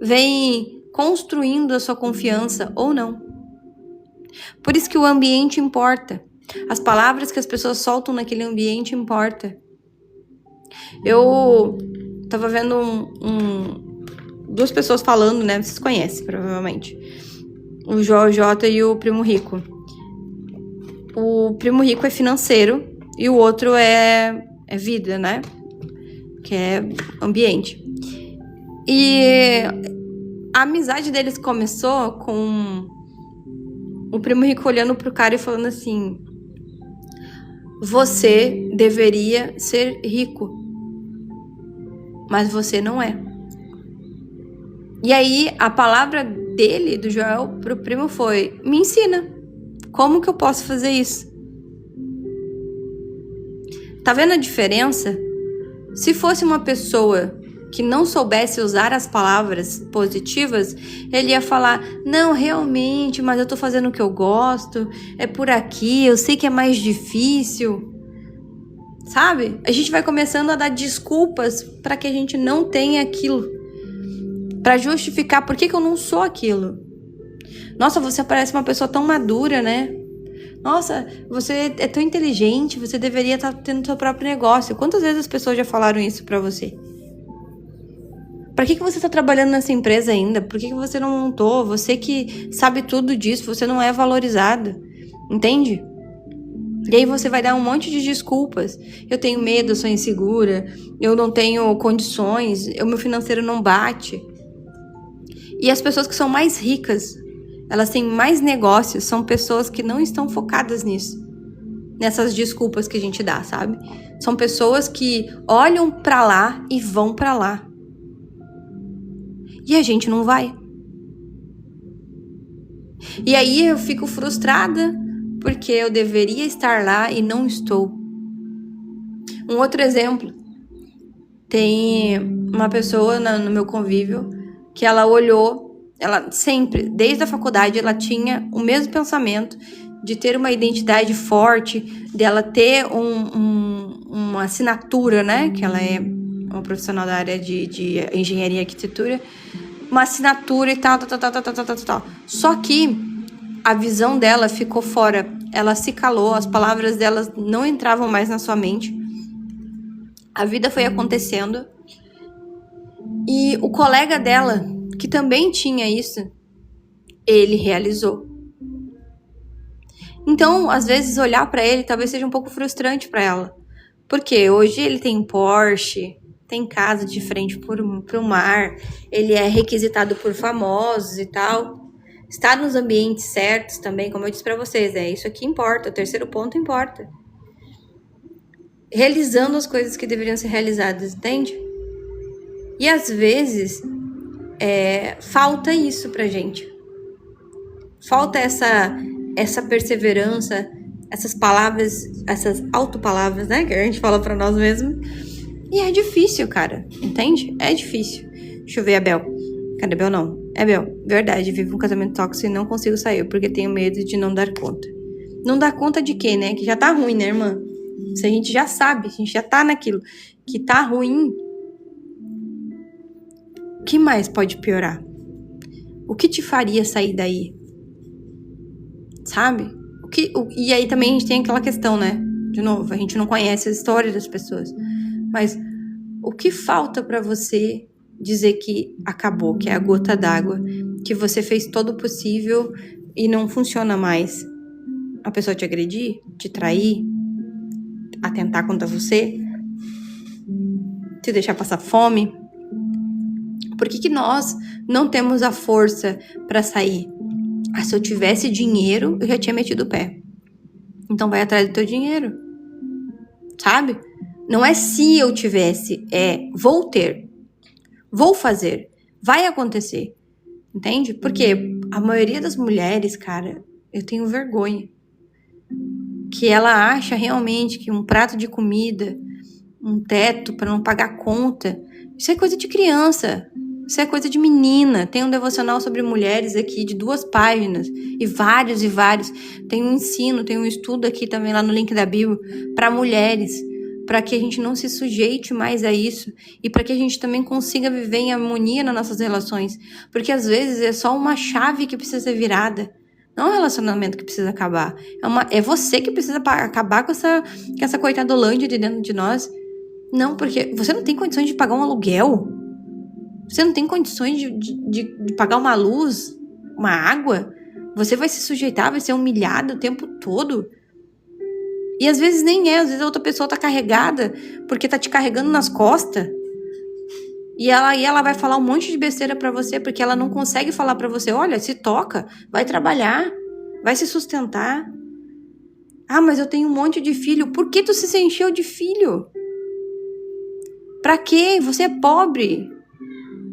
vem construindo a sua confiança ou não. Por isso que o ambiente importa. As palavras que as pessoas soltam naquele ambiente importa. Eu tava vendo duas pessoas falando, né? Vocês conhecem, provavelmente. O Joel J e o Primo Rico. O Primo Rico é financeiro e o outro é vida, né? Que é ambiente. E a amizade deles começou com o Primo Rico olhando pro cara e falando assim: você deveria ser rico, mas você não é. E aí a palavra dele, do Joel, pro primo foi: me ensina, como que eu posso fazer isso? Tá vendo a diferença? Se fosse uma pessoa que não soubesse usar as palavras positivas, ele ia falar: não, realmente, mas eu tô fazendo o que eu gosto, é por aqui, eu sei que é mais difícil. Sabe? A gente vai começando a dar desculpas para que a gente não tenha aquilo, para justificar por que eu não sou aquilo. Nossa, você parece uma pessoa tão madura, né? Nossa, você é tão inteligente, você deveria estar tendo seu próprio negócio. Quantas vezes as pessoas já falaram isso pra você? Pra que você tá trabalhando nessa empresa ainda? Por que você não montou? Você que sabe tudo disso, você não é valorizado. Entende? E aí você vai dar um monte de desculpas. Eu tenho medo, eu sou insegura, eu não tenho condições, o meu financeiro não bate. E as pessoas que são mais ricas, elas têm mais negócios, são pessoas que não estão focadas nisso. Nessas desculpas que a gente dá, sabe? São pessoas que olham pra lá e vão pra lá. E a gente não vai. E aí eu fico frustrada porque eu deveria estar lá e não estou. Um outro exemplo. Tem uma pessoa no meu convívio que ela olhou, ela sempre, desde a faculdade, ela tinha o mesmo pensamento de ter uma identidade forte, dela ter uma assinatura, né? Que ela é uma profissional da área de engenharia e arquitetura, uma assinatura e tal. Só que a visão dela ficou fora, ela se calou, as palavras dela não entravam mais na sua mente. A vida foi acontecendo. E o colega dela, que também tinha isso, ele realizou. Então, às vezes, olhar pra ele talvez seja um pouco frustrante pra ela. Porque hoje ele tem Porsche, tem casa de frente pro mar, ele é requisitado por famosos e tal. Está nos ambientes certos também, como eu disse pra vocês, isso aqui importa, o terceiro ponto importa. Realizando as coisas que deveriam ser realizadas, entende? E às vezes falta isso pra gente. Falta essa perseverança, essas palavras, essas autopalavras, né? Que a gente fala pra nós mesmos. E é difícil, cara. Entende? É difícil. Deixa eu ver a Bel. Cadê a Bel? Não. É Bel. Verdade. Vivo um casamento tóxico e não consigo sair porque tenho medo de não dar conta. Não dar conta de quê, né? Que já tá ruim, né, irmã? Se a gente já sabe, a gente já tá naquilo que tá ruim, o que mais pode piorar? O que te faria sair daí? Sabe? E aí também a gente tem aquela questão, né? De novo, a gente não conhece a história das pessoas. Mas o que falta pra você dizer que acabou, que é a gota d'água, que você fez todo o possível e não funciona mais? A pessoa te agredir, te trair, atentar contra você, te deixar passar fome? Por que nós não temos a força pra sair? Se eu tivesse dinheiro, eu já tinha metido o pé. Então vai atrás do teu dinheiro. Sabe? Não é se eu tivesse, vou ter. Vou fazer. Vai acontecer. Entende? Porque a maioria das mulheres, cara, eu tenho vergonha. Que ela acha realmente que um prato de comida, um teto pra não pagar conta, isso é coisa de criança. Isso é coisa de menina. Tem um devocional sobre mulheres aqui de 2 páginas. E vários. Tem um ensino, tem um estudo aqui também lá no link da Bíblia para mulheres. Para que a gente não se sujeite mais a isso. E para que a gente também consiga viver em harmonia nas nossas relações. Porque às vezes é só uma chave que precisa ser virada. Não é um relacionamento que precisa acabar. É você que precisa acabar com essa coitadolândia de dentro de nós. Não, porque você não tem condições de pagar um aluguel. Você não tem condições de pagar uma luz, uma água. Você vai se sujeitar, vai ser humilhado o tempo todo. E às vezes nem é. Às vezes a outra pessoa tá carregada porque tá te carregando nas costas. E ela vai falar um monte de besteira pra você porque ela não consegue falar pra você. Olha, se toca, vai trabalhar, vai se sustentar. Ah, mas eu tenho um monte de filho. Por que tu se encheu de filho? Pra quê? Você é pobre.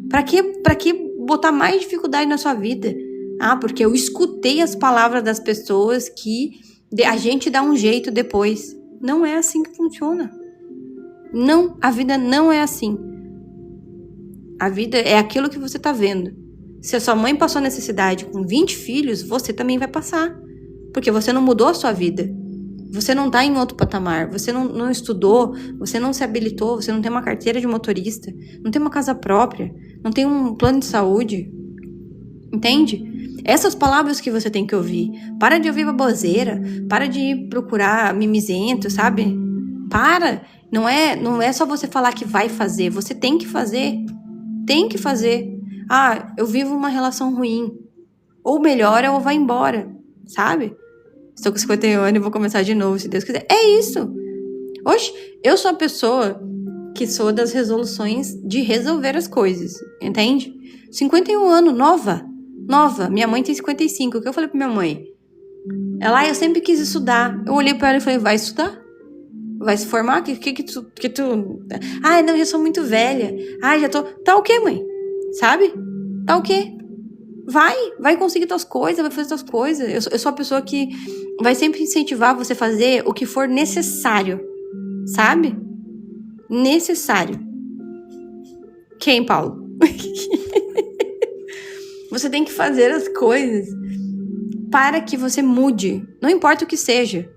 Pra que botar mais dificuldade na sua vida? Ah, porque eu escutei as palavras das pessoas que a gente dá um jeito depois. Não é assim que funciona. Não, a vida não é assim. A vida é aquilo que você tá vendo. Se a sua mãe passou necessidade com 20 filhos, você também vai passar. Porque você não mudou a sua vida. Você não tá em outro patamar. Você não estudou, você não se habilitou, você não tem uma carteira de motorista, não tem uma casa própria, não tem um plano de saúde. Entende? Essas palavras que você tem que ouvir. Para de ouvir baboseira. Para de procurar mimizento, sabe? Para. Não é só você falar que vai fazer. Você tem que fazer. Tem que fazer. Ah, eu vivo uma relação ruim. Ou melhora ou vai embora. Sabe? Estou com 51 anos e vou começar de novo, se Deus quiser. É isso. Oxe, eu sou a pessoa que sou das resoluções de resolver as coisas. Entende? 51 anos, nova. Minha mãe tem 55. O que eu falei pra minha mãe? Eu sempre quis estudar. Eu olhei pra ela e falei, vai estudar? Vai se formar? Que tu... Ah, não, já sou muito velha. Ah, já tô... Tá o quê, mãe? Sabe? Tá o quê? Vai conseguir tuas coisas, vai fazer tuas coisas. Eu sou a pessoa que vai sempre incentivar você a fazer o que for necessário. Sabe? Necessário. Quem, Paulo? Você tem que fazer as coisas para que você mude. Não importa o que seja.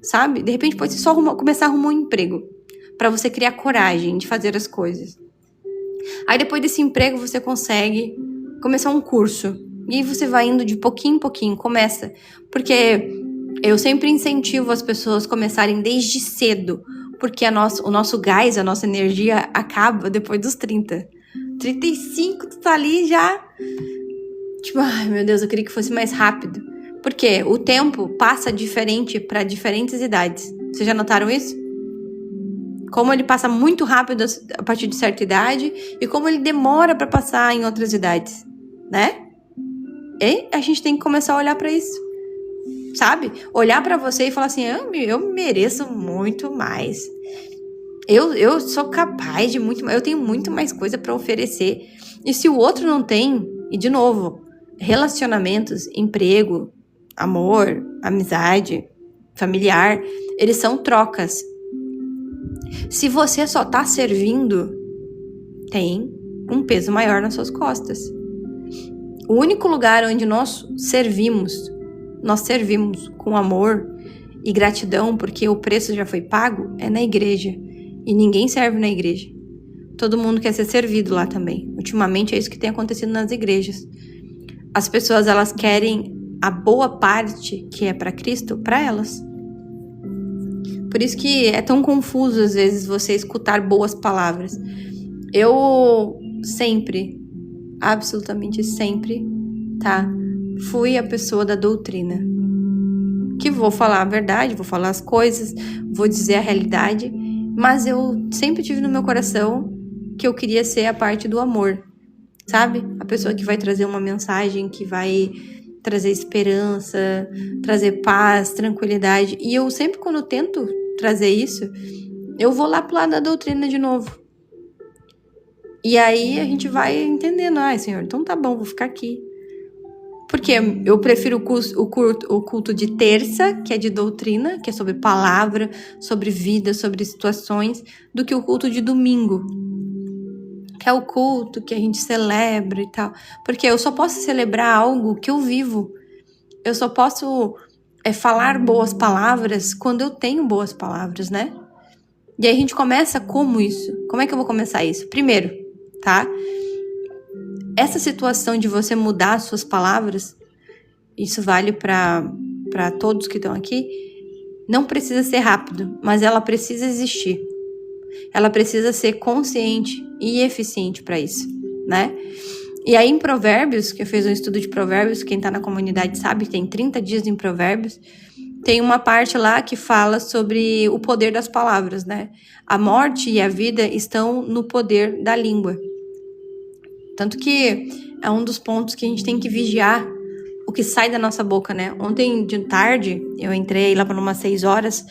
Sabe? De repente pode ser só começar a arrumar um emprego. Para você criar coragem de fazer as coisas. Aí depois desse emprego você consegue começar um curso. E aí você vai indo de pouquinho em pouquinho. Começa. Porque eu sempre incentivo as pessoas a começarem desde cedo. Porque o nosso gás, a nossa energia acaba depois dos 30. 35, tu tá ali já... Tipo, ai meu Deus, eu queria que fosse mais rápido. Porque o tempo passa diferente para diferentes idades. Vocês já notaram isso? Como ele passa muito rápido a partir de certa idade e como ele demora para passar em outras idades, né? E a gente tem que começar a olhar para isso, sabe? Olhar para você e falar assim, eu mereço muito mais. Eu sou capaz de muito mais, eu tenho muito mais coisa para oferecer. E se o outro não tem, e de novo, relacionamentos, emprego, amor, amizade, familiar, eles são trocas. Se você só tá servindo, tem um peso maior nas suas costas. O único lugar onde nós servimos com amor e gratidão, porque o preço já foi pago, é na igreja. E ninguém serve na igreja. Todo mundo quer ser servido lá também. Ultimamente é isso que tem acontecido nas igrejas. As pessoas, elas querem a boa parte que é para Cristo, para elas. Por isso que é tão confuso, às vezes, você escutar boas palavras. Eu sempre, absolutamente sempre, tá? Fui a pessoa da doutrina. Que vou falar a verdade, vou falar as coisas, vou dizer a realidade, mas eu sempre tive no meu coração que eu queria ser a parte do amor, sabe? A pessoa que vai trazer uma mensagem, que vai trazer esperança, trazer paz, tranquilidade. E eu sempre, quando eu tento trazer isso, eu vou lá pro lado da doutrina de novo. E aí a gente vai entendendo, Senhor, então tá bom, vou ficar aqui. Porque eu prefiro o culto de terça, que é de doutrina, que é sobre palavra, sobre vida, sobre situações, do que o culto de domingo. quer o culto, que a gente celebra e tal. Porque eu só posso celebrar algo que eu vivo. Eu só posso falar boas palavras quando eu tenho boas palavras, né? E aí a gente começa como isso? Como é que eu vou começar isso? Primeiro, tá? Essa situação de você mudar as suas palavras, isso vale para todos que estão aqui, não precisa ser rápido, mas ela precisa existir. Ela precisa ser consciente e eficiente para isso, né? E aí em Provérbios, que eu fiz um estudo de Provérbios, quem tá na comunidade sabe, tem 30 dias em Provérbios, tem uma parte lá que fala sobre o poder das palavras, né? A morte e a vida estão no poder da língua. Tanto que é um dos pontos que a gente tem que vigiar o que sai da nossa boca, né? Ontem de tarde, eu entrei lá para umas 6 horas,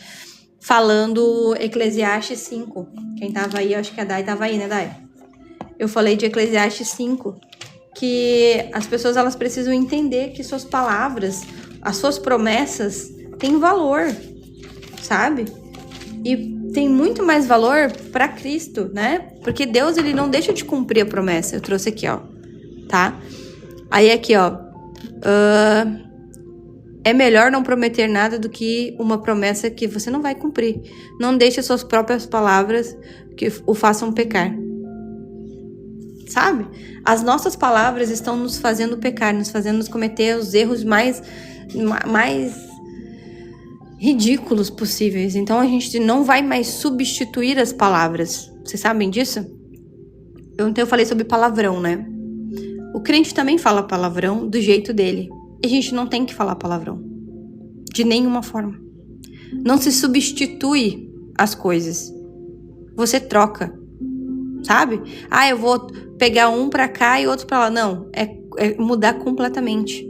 falando Eclesiastes 5. Quem tava aí, eu acho que a Dai tava aí, né, Dai? Eu falei de Eclesiastes 5, que as pessoas elas precisam entender que suas palavras, as suas promessas têm valor, sabe? E tem muito mais valor para Cristo, né? Porque Deus, ele não deixa de cumprir a promessa. Eu trouxe aqui, ó, tá? Aí aqui, ó, é melhor não prometer nada do que uma promessa que você não vai cumprir. Não deixe suas próprias palavras que o façam pecar. Sabe? As nossas palavras estão nos fazendo pecar, nos fazendo cometer os erros mais ridículos possíveis. Então a gente não vai mais substituir as palavras. Vocês sabem disso? Ontem eu falei sobre palavrão, né? O crente também fala palavrão do jeito dele. E a gente não tem que falar palavrão. De nenhuma forma. Não se substitui as coisas. Você troca. Sabe? Ah, eu vou pegar um pra cá e outro pra lá. Não, é mudar completamente.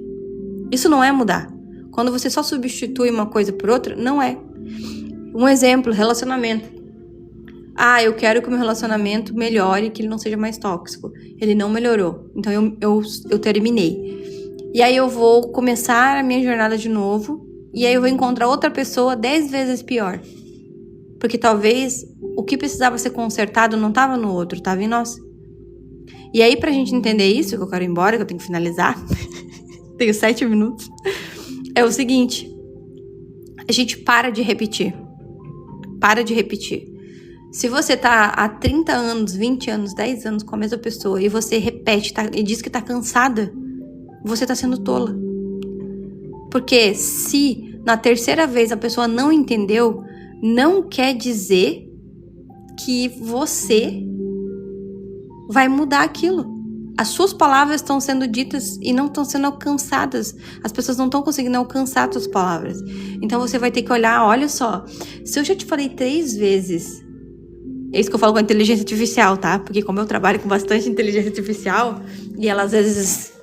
Isso não é mudar. Quando você só substitui uma coisa por outra, não é. Um exemplo, relacionamento. Ah, eu quero que o meu relacionamento melhore, que ele não seja mais tóxico. Ele não melhorou, então eu terminei. E aí eu vou começar a minha jornada de novo, e aí eu vou encontrar outra pessoa 10 vezes pior. Porque talvez o que precisava ser consertado não estava no outro, estava em nós. E aí, pra gente entender isso, que eu quero ir embora, que eu tenho que finalizar, tenho 7 minutos, é o seguinte, a gente para de repetir. Para de repetir. Se você tá há 30 anos, 20 anos, 10 anos com a mesma pessoa e você repete e diz que tá cansada, você tá sendo tola. Porque se na terceira vez a pessoa não entendeu, não quer dizer que você vai mudar aquilo. As suas palavras estão sendo ditas e não estão sendo alcançadas. As pessoas não estão conseguindo alcançar as suas palavras. Então você vai ter que olhar, olha só, se eu já te falei 3 vezes, é isso que eu falo com a inteligência artificial, tá? Porque como eu trabalho com bastante inteligência artificial, e ela às vezes,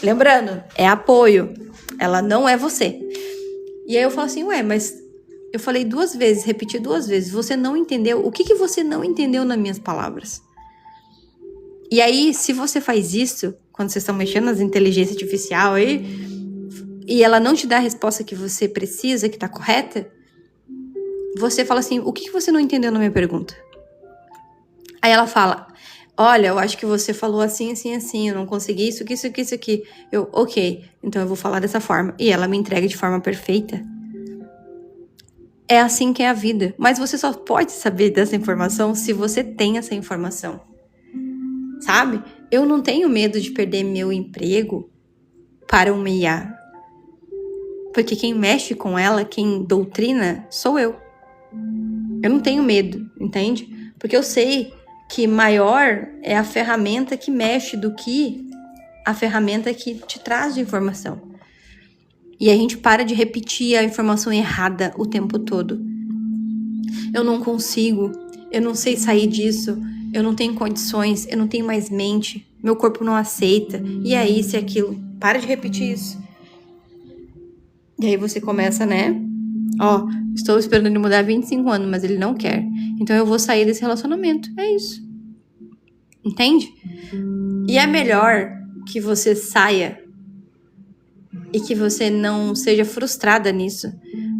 lembrando, é apoio, ela não é você. E aí eu falo assim, ué, mas eu falei 2 vezes, repeti 2 vezes, você não entendeu? O que você não entendeu nas minhas palavras? E aí, se você faz isso, quando vocês estão mexendo nas inteligências artificiais aí, e ela não te dá a resposta que você precisa, que tá correta, você fala assim, o que você não entendeu na minha pergunta? Aí ela fala, olha, eu acho que você falou assim, assim, assim, eu não consegui isso aqui. Eu, ok, então eu vou falar dessa forma. E ela me entrega de forma perfeita. É assim que é a vida. Mas você só pode saber dessa informação se você tem essa informação. Sabe? Eu não tenho medo de perder meu emprego para uma IA. Porque quem mexe com ela, quem doutrina, sou eu. Eu não tenho medo, entende? Porque eu sei que maior é a ferramenta que mexe do que a ferramenta que te traz de informação. E a gente para de repetir a informação errada o tempo todo. Eu não consigo, eu não sei sair disso, eu não tenho condições, eu não tenho mais mente, meu corpo não aceita, e é isso e aquilo. Para de repetir isso. E aí você começa, né? Ó, estou esperando ele mudar há 25 anos, mas ele não quer. Então eu vou sair desse relacionamento. É isso. Entende? E é melhor que você saia e que você não seja frustrada nisso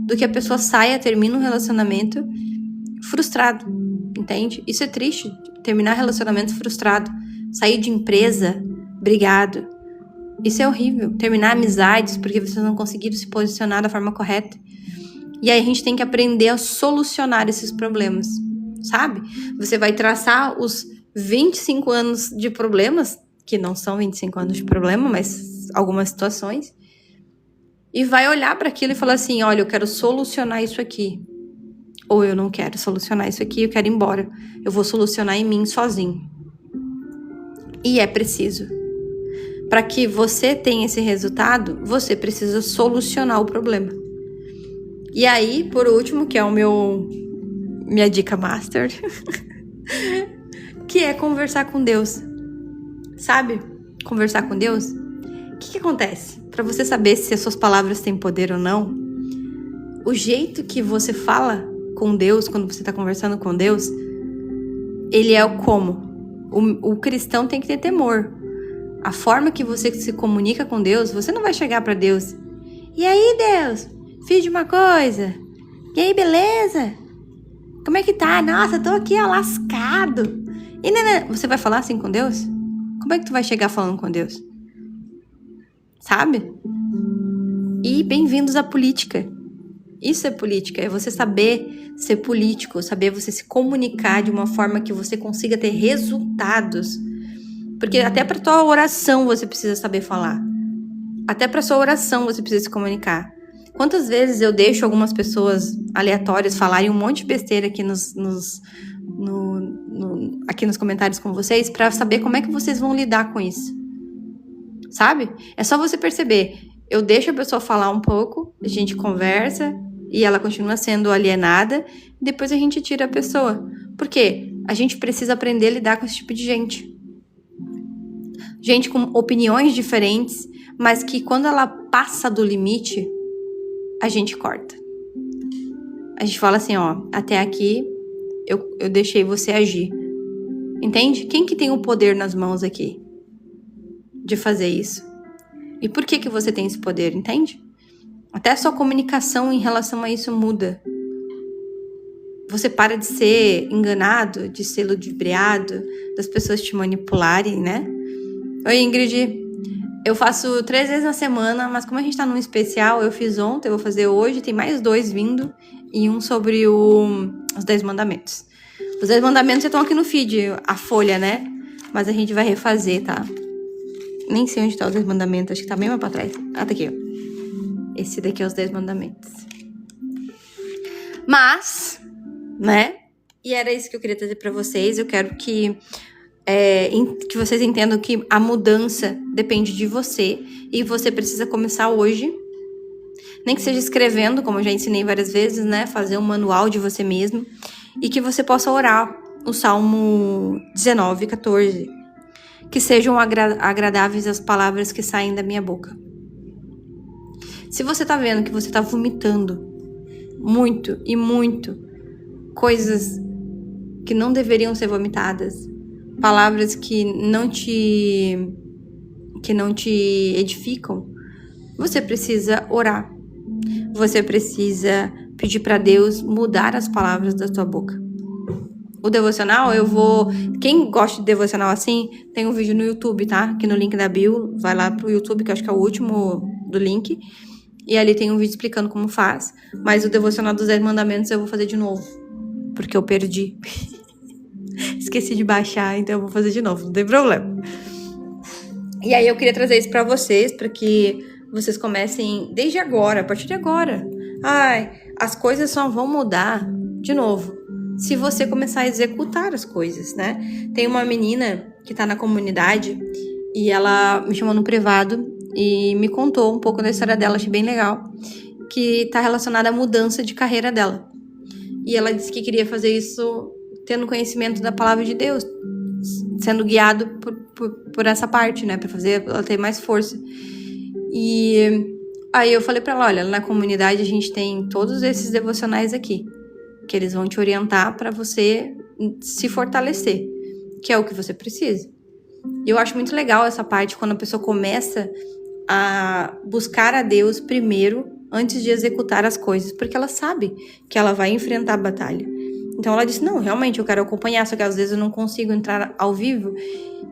do que a pessoa saia, termina um relacionamento frustrado. entende? Isso é triste, terminar relacionamento frustrado, sair de empresa brigado. Isso é horrível, terminar amizades porque vocês não conseguiram se posicionar da forma correta. E aí a gente tem que aprender a solucionar esses problemas, sabe? Você vai traçar os 25 anos de problemas, que não são 25 anos de problema, mas algumas situações, e vai olhar para aquilo e falar assim, olha, eu quero solucionar isso aqui. Ou eu não quero solucionar isso aqui, eu quero ir embora. Eu vou solucionar em mim sozinho. E é preciso. Para que você tenha esse resultado, você precisa solucionar o problema. E aí, por último, que é minha dica master, que é conversar com Deus. Sabe? Conversar com Deus. O que acontece? Para você saber se as suas palavras têm poder ou não, o jeito que você fala com Deus, quando você está conversando com Deus, ele é o como. O cristão tem que ter temor. A forma que você se comunica com Deus, você não vai chegar para Deus. E aí, Deus? Fiz de uma coisa. E aí, beleza? Como é que tá? Nossa, tô aqui, ó, lascado. E você vai falar assim com Deus? Como é que tu vai chegar falando com Deus? Sabe? E bem-vindos à política. Isso é política, é você saber ser político, saber você se comunicar de uma forma que você consiga ter resultados. Porque até para tua oração você precisa saber falar. Até para sua oração você precisa se comunicar. Quantas vezes eu deixo algumas pessoas aleatórias falarem um monte de besteira aqui aqui nos comentários com vocês para saber como é que vocês vão lidar com isso. Sabe? É só você perceber. Eu deixo a pessoa falar um pouco, a gente conversa e ela continua sendo alienada, e depois a gente tira a pessoa. Por quê? A gente precisa aprender a lidar com esse tipo de gente. Gente com opiniões diferentes, mas que quando ela passa do limite, a gente corta. A gente fala assim, ó, até aqui eu deixei você agir. Entende? Quem que tem o poder nas mãos aqui de fazer isso? E por que você tem esse poder, entende? Até a sua comunicação em relação a isso muda. Você para de ser enganado, de ser ludibriado, das pessoas te manipularem, né? Oi, Ingrid. Eu faço 3 vezes na semana, mas como a gente tá num especial, eu fiz ontem, eu vou fazer hoje, tem mais 2 vindo, e um sobre os 10 mandamentos. Os 10 mandamentos já estão aqui no feed, a folha, né? Mas a gente vai refazer, tá? Nem sei onde tá os 10 mandamentos, acho que tá bem mais pra trás. Ah, tá aqui, ó. Esse daqui é os 10 mandamentos. Mas, né? E era isso que eu queria trazer pra vocês. Eu quero que vocês entendam que a mudança depende de você. E você precisa começar hoje. Nem que seja escrevendo, como eu já ensinei várias vezes, né? Fazer um manual de você mesmo. E que você possa orar o Salmo 19, 14. Que sejam agradáveis as palavras que saem da minha boca. Se você tá vendo que você tá vomitando muito e muito coisas que não deveriam ser vomitadas, palavras que não te edificam, você precisa orar. Você precisa pedir para Deus mudar as palavras da sua boca. O devocional, quem gosta de devocional assim, tem um vídeo no YouTube, tá? Aqui no link da bio, vai lá pro YouTube, que eu acho que é o último do link. E ali tem um vídeo explicando como faz. Mas o devocional dos 10 mandamentos eu vou fazer de novo. Porque eu perdi. Esqueci de baixar, então eu vou fazer de novo, não tem problema. E aí eu queria trazer isso pra vocês, pra que vocês comecem desde agora, a partir de agora. As coisas só vão mudar, de novo, se você começar a executar as coisas, né? Tem uma menina que tá na comunidade e ela me chamou no privado e me contou um pouco da história dela, achei bem legal, que tá relacionada à mudança de carreira dela. E ela disse que queria fazer isso tendo conhecimento da palavra de Deus, sendo guiado por essa parte, né? Pra fazer ela ter mais força. E aí eu falei pra ela, olha, na comunidade a gente tem todos esses devocionais aqui, que eles vão te orientar pra você se fortalecer, que é o que você precisa. E eu acho muito legal essa parte, quando a pessoa começa a buscar a Deus primeiro, antes de executar as coisas, porque ela sabe que ela vai enfrentar a batalha. Então ela disse, não, realmente eu quero acompanhar, só que às vezes eu não consigo entrar ao vivo.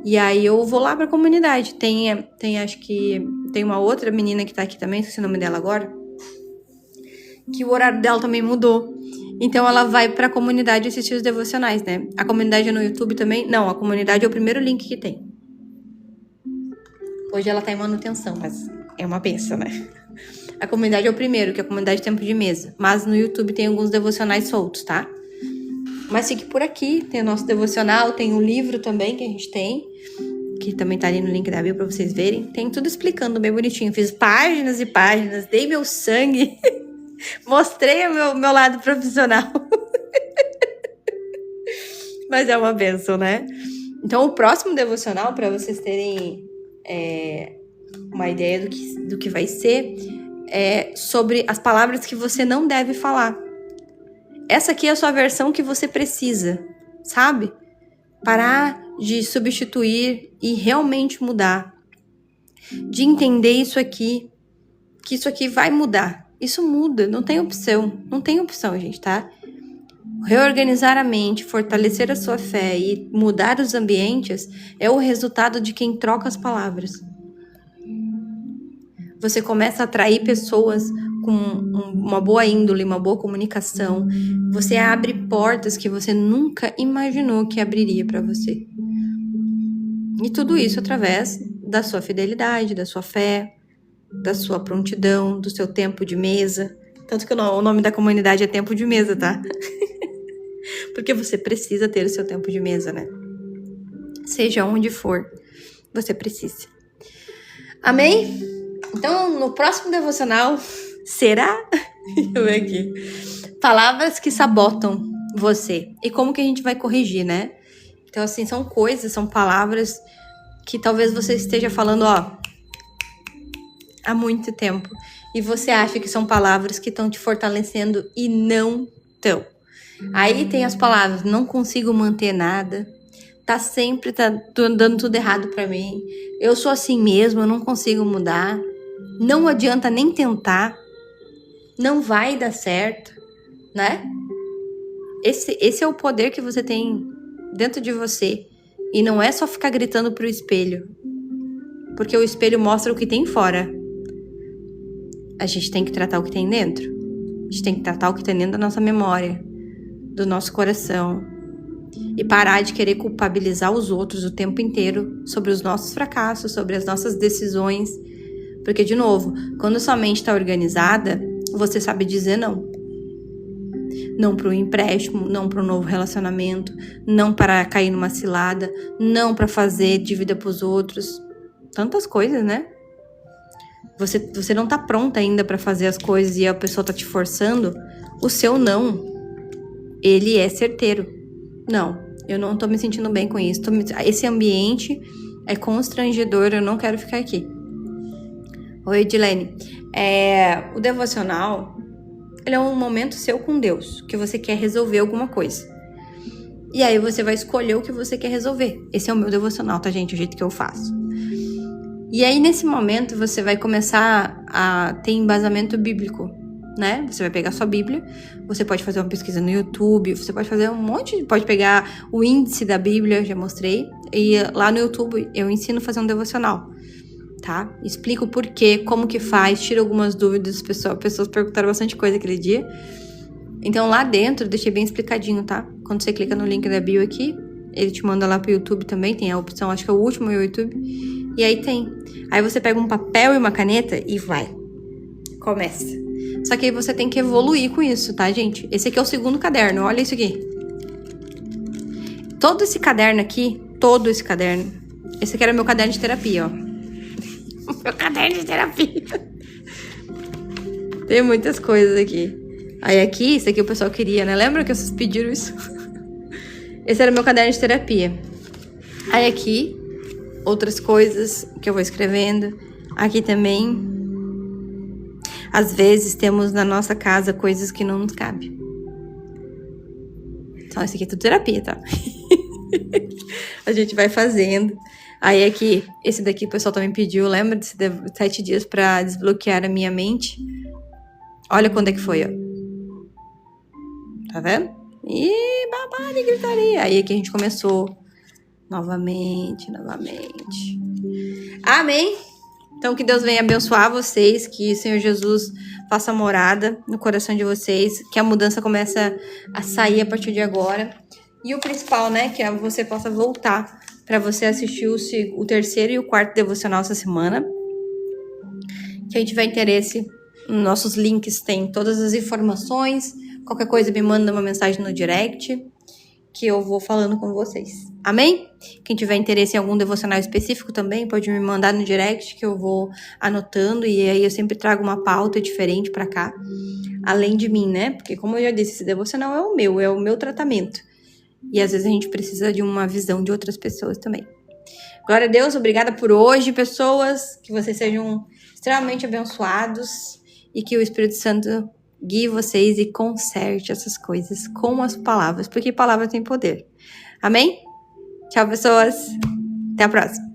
E aí eu vou lá pra comunidade. Acho que tem uma outra menina que tá aqui também, esqueci o nome dela agora, que o horário dela também mudou. Então ela vai pra comunidade assistir os devocionais, né? A comunidade é no YouTube também? Não, a comunidade é o primeiro link que tem. Hoje ela tá em manutenção, mas é uma benção, né? A comunidade é o primeiro, que é a comunidade Tempo de Mesa. Mas no YouTube tem alguns devocionais soltos, tá? Mas fique por aqui, tem o nosso devocional, tem um livro também que a gente tem, que também tá ali no link da bio pra vocês verem. Tem tudo explicando bem bonitinho. Fiz páginas e páginas, dei meu sangue, mostrei o meu lado profissional. Mas é uma benção, né? Então o próximo devocional, pra vocês terem uma ideia do que vai ser, é sobre as palavras que você não deve falar. Essa aqui é a sua versão que você precisa, sabe? Parar de substituir e realmente mudar. De entender isso aqui, que isso aqui vai mudar. Isso muda, não tem opção. Não tem opção, gente, tá? Reorganizar a mente, fortalecer a sua fé e mudar os ambientes é o resultado de quem troca as palavras. Você começa a atrair pessoas com uma boa índole, uma boa comunicação. Você abre portas que você nunca imaginou que abriria para você. E tudo isso através da sua fidelidade, da sua fé, da sua prontidão, do seu tempo de mesa. Tanto que o nome da comunidade é Tempo de Mesa, tá? Porque você precisa ter o seu tempo de mesa, né? Seja onde for, você precisa. Amém? Então, no próximo devocional, será? Deixa eu ver aqui. Palavras que sabotam você. E como que a gente vai corrigir, né? Então, assim, são coisas, são palavras que talvez você esteja falando, há muito tempo. E você acha que são palavras que estão te fortalecendo e não estão. Aí tem as palavras, não consigo manter nada. Sempre dando tudo errado pra mim. Eu sou assim mesmo, eu não consigo mudar. Não adianta nem tentar. Não vai dar certo, né? Esse é o poder que você tem dentro de você. E não é só ficar gritando pro espelho. Porque o espelho mostra o que tem fora. A gente tem que tratar o que tem dentro. A gente tem que tratar o que tem dentro da nossa memória, do nosso coração. E parar de querer culpabilizar os outros o tempo inteiro sobre os nossos fracassos, sobre as nossas decisões. Porque, de novo, quando sua mente está organizada, você sabe dizer não. Não para um empréstimo, não para um novo relacionamento, não para cair numa cilada, não para fazer dívida para os outros. Tantas coisas, né? Você não tá pronta ainda para fazer as coisas e a pessoa tá te forçando. O seu não, ele é certeiro. Não, eu não tô me sentindo bem com isso. Esse ambiente é constrangedor, eu não quero ficar aqui. Oi, Edilene. O devocional, ele é um momento seu com Deus, que você quer resolver alguma coisa. E aí você vai escolher o que você quer resolver. Esse é o meu devocional, tá, gente? O jeito que eu faço. E aí, nesse momento, você vai começar a ter embasamento bíblico, né? Você vai pegar sua Bíblia, você pode fazer uma pesquisa no YouTube, você pode fazer pode pegar o índice da Bíblia, já mostrei, e lá no YouTube eu ensino a fazer um devocional, tá? Explico o porquê, como que faz, tiro algumas dúvidas, pessoas perguntaram bastante coisa aquele dia. Então lá dentro, deixei bem explicadinho, tá? Quando você clica no link da bio aqui, ele te manda lá pro YouTube também, tem a opção, acho que é o último YouTube, e aí tem. Aí você pega um papel e uma caneta e vai. Começa. Só que aí você tem que evoluir com isso, tá, gente? Esse aqui é o segundo caderno, olha isso aqui. Todo esse caderno aqui, esse aqui era meu caderno de terapia, ó. Meu caderno de terapia. Tem muitas coisas aqui. Aí aqui, isso aqui o pessoal queria, né? Lembra que vocês pediram isso? Esse era meu caderno de terapia. Aí aqui, outras coisas que eu vou escrevendo. Aqui também. Às vezes temos na nossa casa coisas que não nos cabem. Então, esse aqui é tudo terapia, tá? A gente vai fazendo. Aí aqui, esse daqui o pessoal também pediu. Lembra de 7 dias pra desbloquear a minha mente? Olha quando é que foi, ó. Tá vendo? E babado e gritaria. Aí que a gente começou novamente. Amém? Então que Deus venha abençoar vocês, que o Senhor Jesus faça morada no coração de vocês, que a mudança comece a sair a partir de agora. E o principal, né, que você possa voltar para você assistir o terceiro e o quarto devocional essa semana. Quem tiver interesse, nossos links tem todas as informações. Qualquer coisa me manda uma mensagem no direct, que eu vou falando com vocês. Amém? Quem tiver interesse em algum devocional específico também, pode me mandar no direct, que eu vou anotando. E aí eu sempre trago uma pauta diferente pra cá, além de mim, né? Porque como eu já disse, esse devocional é o meu tratamento. E às vezes a gente precisa de uma visão de outras pessoas também. Glória a Deus, obrigada por hoje, pessoas. Que vocês sejam extremamente abençoados e que o Espírito Santo guie vocês e conserte essas coisas com as palavras, porque palavras têm poder. Amém? Tchau, pessoas. Até a próxima.